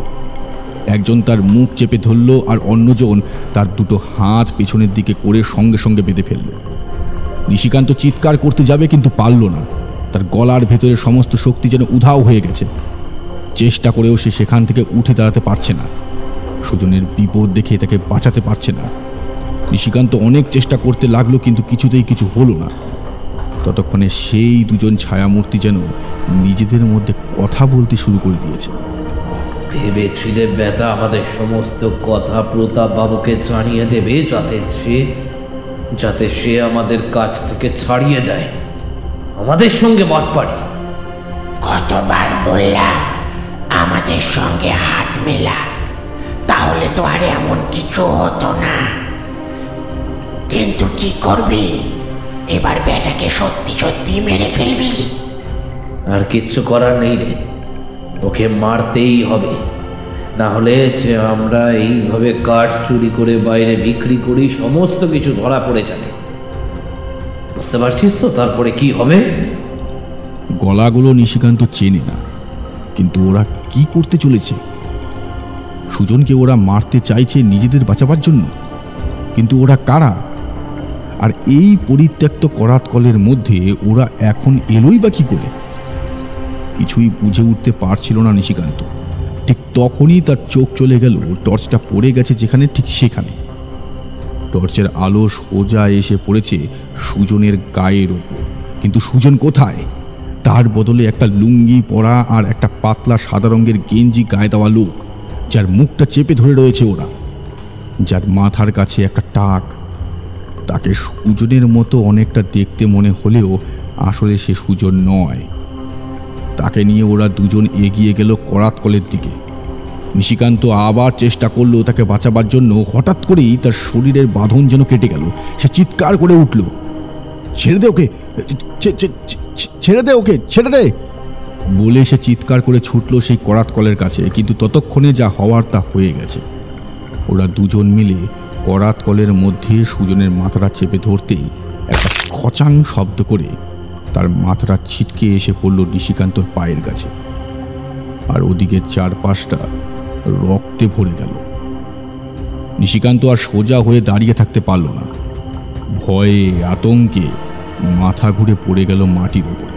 একজন তার মুখ চেপে ধরল, আর অন্যজন তার দুটো হাত পেছনের দিকে করে সঙ্গে সঙ্গে বেঁধে ফেলল। নিশিকান্ত চিৎকার করতে যাবে কিন্তু পারল না। তার গলার ভেতরে সমস্ত শক্তি যেন উধাও হয়ে গেছে। চেষ্টা করেও সে সেখান থেকে উঠে দাঁড়াতে পারছে না। সুজনের বিপদ দেখে তাকে বাঁচাতে পারছে না। নিশিকান্ত অনেক চেষ্টা করতে লাগলো, কিন্তু কিছুতেই কিছু হলো না। ততক্ষণে সেই দুজন ছায়ামূর্তি যেন নিজেদের মধ্যে কথা বলতে শুরু করে দিয়েছে। ভেবেছিলে বেটা আমাদের সমস্ত কথা প্রতাপ বাবুকে জানিয়ে দেবে, যাতে সে আমাদের কাছ থেকে ছাড়িয়ে দেয়, আমাদের সঙ্গে বাটপাড়ি। কতবার বললাম আমাদের সঙ্গে হাত মেলা, তাহলে তো আর এমন কিছু হতো না। কিন্তু কি করবি? এবার বেটাকে সত্যি সত্যি মেরে ফেলবি? আর কিচ্ছু করার নেই রে, ওকে মারতেই হবে। না হলে যে আমরা এইভাবে কাঠ চুরি করে বাইরে বিক্রি করি, সমস্ত কিছু ধরা পড়ে যাবে। বুঝতে পারছিস তো তারপরে কি হবে? গলাগুলো নিশিকান্ত চেনে না, কিন্তু ওরা কি করতে চলেছে? সুজনকে ওরা মারতে চাইছে নিজেদের বাঁচাবার জন্য, কিন্তু ওরা কারা? আর এই পরিত্যক্ত করাতকলের মধ্যে ওরা এখন এলোই বা কি করে? কিছুই বুঝে উঠতে পারছিল না নিশিকান্ত। ঠিক তখনই তার চোখ চলে গেল টর্চটা পড়ে গেছে যেখানে, ঠিক সেখানে। টর্চের আলো সোজা এসে পড়েছে সুজনের গায়ের ওপর, কিন্তু সুজন কোথায়? তার বদলে একটা লুঙ্গি পরা আর একটা পাতলা সাদা রঙের গেঞ্জি গায়ে দেওয়া লোক, যার মুখটা চেপে ধরে রয়েছে ওরা, যার মাথার কাছে একটা টাক। তাকে সুজনের মতো অনেকটা দেখতে মনে হলেও আসলে সে সুজন নয়। তাকে নিয়ে ওরা দুজন এগিয়ে গেল করাতকলের দিকে। নিশিকান্ত আবার চেষ্টা করলো তাকে বাঁচাবার জন্য। হঠাৎ করেই তার শরীরের বাঁধন যেন কেটে গেল। সে চিৎকার করে উঠল, ছেড়ে দে ওকে, ছেড়ে দে ওকে, ছেড়ে দে বলে সে চিৎকার করে ছুটল সেই করাতকলের কাছে। কিন্তু ততক্ষণে যা হওয়ার তা হয়ে গেছে। ওরা দুজন মিলে করাতকলের মধ্যে সুজনের মাথাটা চেপে ধরতেই একটা খচাং শব্দ করে তার মাথাটা ছিটকে এসে পড়ল নিশিকান্তর পায়ের কাছে। আর ওদিকে চারপাশটা রক্তে ভরে গেল। নিশিকান্ত আর সোজা হয়ে দাঁড়িয়ে থাকতে পারল না। ভয়ে আতঙ্কে মাথা ঘুরে পড়ে গেল মাটির ওপরে।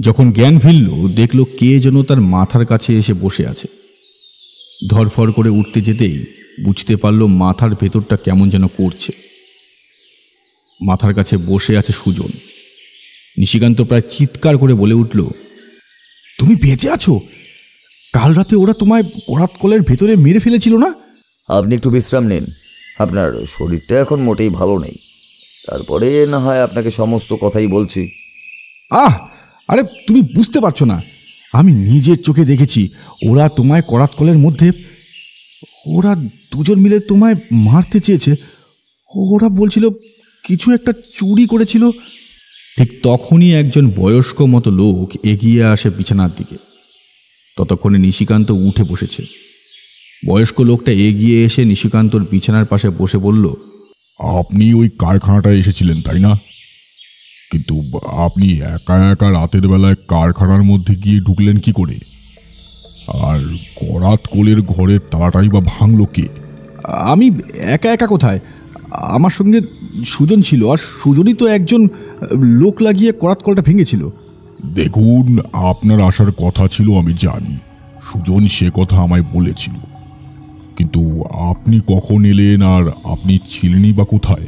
যখন জ্ঞান ফিরল, দেখল কে যেন তার মাথার কাছে এসে বসে আছে। ধরফর করে উঠতে যেতেই বুঝতে পারল মাথার ভেতরটা কেমন যেন করছে। মাথার কাছে বসে আছে সুজন। নিশিকান্ত প্রায় চিৎকার করে বলে উঠল, তুমি বেঁচে আছো? কাল রাতে ওরা তোমায় করাত কলের ভেতরে মেরে ফেলেছিল না? আপনি একটু বিশ্রাম নিন, আপনার শরীরটা এখন মোটেই ভালো নেই। তারপরে না হয় আপনাকে সমস্ত কথাই বলছি। আরে তুমি বুঝতে পারছো না, আমি নিজের চোখে দেখেছি ওরা তোমায় করাত কলের মধ্যে, ওরা দুজন মিলে তোমায় মারতে চেয়েছে। ওরা বলছিল কিছু একটা চুরি করেছিল। ঠিক তখনই একজন বয়স্ক মতো লোক এগিয়ে আসে বিছানার দিকে। ততক্ষণে নিশিকান্ত উঠে বসেছে। বয়স্ক লোকটা এগিয়ে এসে নিশিকান্তর বিছানার পাশে বসে বলল, আপনি ওই কারখানাটায় এসেছিলেন তাই না? কিন্তু আপনি একা একা রাতের বেলায় কারখানার মধ্যে গিয়ে ঢুকলেন কি করে? আর করাত কোলের ঘরের তালাটাই বা ভাঙল কে? আমি একা একা কোথায়, আমার সঙ্গে সুজন ছিল, আর সুজনই তো একজন লোক লাগিয়ে করাত কলটা ভেঙেছিল। দেখুন, আপনার আসার কথা ছিল আমি জানি, সুজন সে কথা আমায় বলেছিল, কিন্তু আপনি কখন এলেন আর আপনি ছিলেনই বা কোথায়?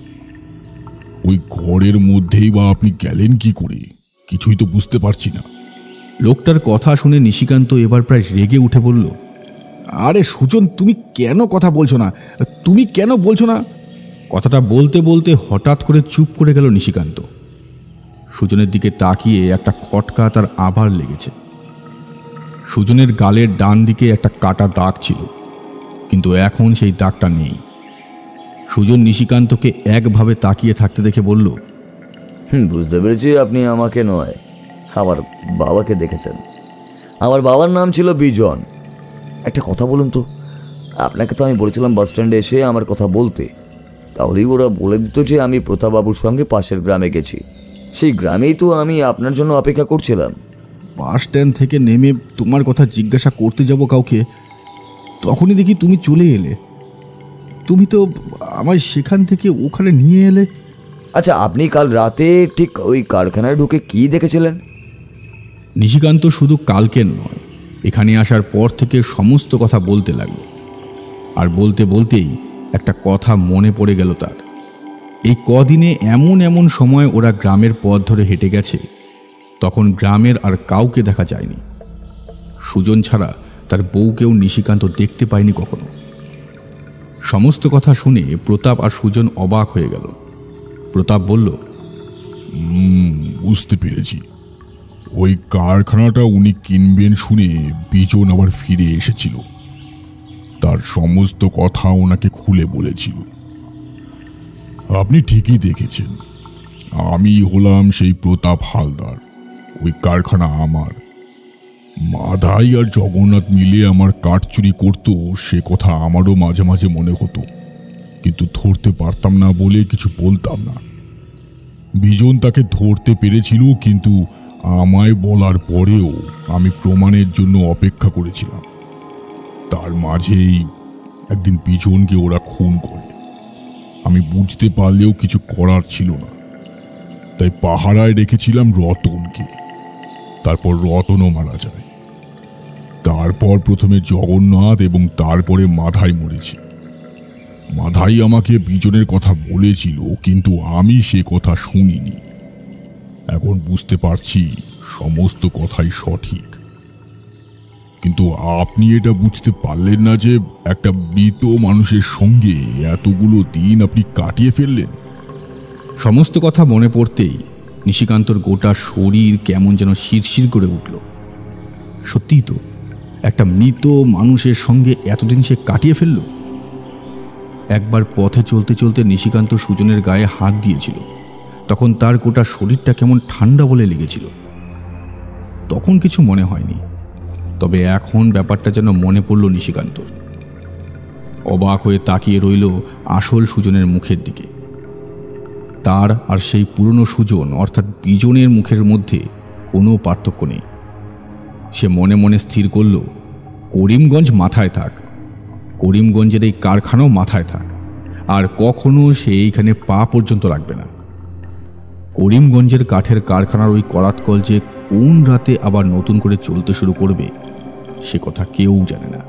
ওই ঘরের মধ্যেই বা আপনি গেলেন কি করে? কিছুই তো বুঝতে পারছি না। লোকটার কথা শুনে নিশিকান্ত এবার প্রায় রেগে উঠে বলল, আরে সুজন, তুমি কেন কথা বলছো না? তুমি কেন বলছো না? কথাটা বলতে বলতে হঠাৎ করে চুপ করে গেল নিশিকান্ত। সুজনের দিকে তাকিয়ে একটা খটকা তার আবার লেগেছে। সুজনের গালের ডান দিকে একটা কাটা দাগ ছিল, কিন্তু এখন সেই দাগটা নেই। সুজন নিশিকান্তকে একভাবে তাকিয়ে থাকতে দেখে বলল, বুঝতে পেরেছি আপনি আমাকে নয়, আমার বাবাকে দেখেছেন। আমার বাবার নাম ছিল বিজন। একটা কথা বলুন তো, আপনাকে তো আমি বলেছিলাম বাস স্ট্যান্ডে এসে আমার কথা বলতে, তাহলেই ওরা বলে দিত যে আমি প্রতাপবাবুর সঙ্গে পাশের গ্রামে গেছি। সেই গ্রামেই তো আমি আপনার জন্য অপেক্ষা করছিলাম। বাস স্ট্যান্ড থেকে নেমে তোমার কথা জিজ্ঞাসা করতে যাব কাউকে, তখনই দেখি তুমি চলে এলে। তুমি তো আমায় সেখান থেকে ওখানে নিয়ে এলে। আচ্ছা, আপনি কাল রাতে ঠিক ওই কারখানায় ঢুকে কি দেখেছিলেন? নিশিকান্ত শুধু কালকের নয়, এখানে আসার পর থেকে সমস্ত কথা বলতে লাগলো। আর বলতে বলতেই একটা কথা মনে পড়ে গেল তার। এই কদিনে এমন এমন সময় ওরা গ্রামের পথ ধরে হেঁটে গেছে, তখন গ্রামের আর কাউকে দেখা যায়নি। সুজন ছাড়া তার বউকেও নিশিকান্ত দেখতে পায়নি কখনো। সমস্ত কথা শুনে প্রতাপ আর সুজন অবাক হয়ে গেল। প্রতাপ বলল, বুঝতে পেরেছি, ওই কারখানাটা উনি কিনবেন শুনে বিজন আবার ফিরে এসেছিল, তার সমস্ত কথা ওনাকে খুলে বলেছিল। আপনি ঠিকই দেখেছেন, আমি হলাম সেই প্রতাপ হালদার। ওই কারখানা আমার। মাধাই আর জগন্নাথ মিলে আমার কাঠ চুরি করতো, সে কথা আমারও মাঝে মাঝে মনে হতো, কিন্তু ধরতে পারতাম না বলে কিছু বলতাম না। বিজন তাকে ধরতে পেরেছিল, কিন্তু আমায় বলার পরেও আমি প্রমাণের জন্য অপেক্ষা করেছিলাম। তার মাঝেই একদিন বিজনকে ওরা খুন করে। আমি বুঝতে পারলেও কিছু করার ছিল না, তাই পাহারায় রেখেছিলাম রতনকে। তারপর রতনও মারা যায়। তারপর প্রথমে জগন্নাথ এবং তারপরে মাধাই মরেছে। মাধাই আমাকে বিজনের কথা বলেছিল, কিন্তু আমি সে কথা শুনিনি। এখন বুঝতে পারছি সমস্ত কথাই সঠিক, কিন্তু আপনি এটা বুঝতে পারলেন না যে একটা মৃত মানুষের সঙ্গে এতগুলো দিন আপনি কাটিয়ে ফেললেন। সমস্ত কথা মনে পড়তেই নিশিকান্তর গোটা শরীর কেমন যেন শিরশির করে উঠল। সত্যিই তো, একটা মৃত মানুষের সঙ্গে এতদিন সে কাটিয়ে ফেলল। একবার পথে চলতে চলতে নিশিকান্ত সুজনের গায়ে হাত দিয়েছিল, তখন তার গোটা শরীরটা কেমন ঠান্ডা বলে লেগেছিল। তখন কিছু মনে হয়নি, তবে এখন ব্যাপারটা যেন মনে পড়ল নিশিকান্তর। অবাক হয়ে তাকিয়ে রইল আসল সুজনের মুখের দিকে। তার আর সেই পুরনো সুজন অর্থাৎ বিজনের মুখের মধ্যে কোনো পার্থক্য নেই। সে মনে মনে স্থির করল, করিমগঞ্জ মাথায় থাক, করিমগঞ্জের এই কারখানাও মাথায় থাক, আর কখনো সে এইখানে পা পর্যন্ত রাখবে না। করিমগঞ্জের কাঠের কারখানার ওই করাতকল যে কোন রাতে আবার নতুন করে চলতে শুরু করবে, সে কথা কেউ জানে না।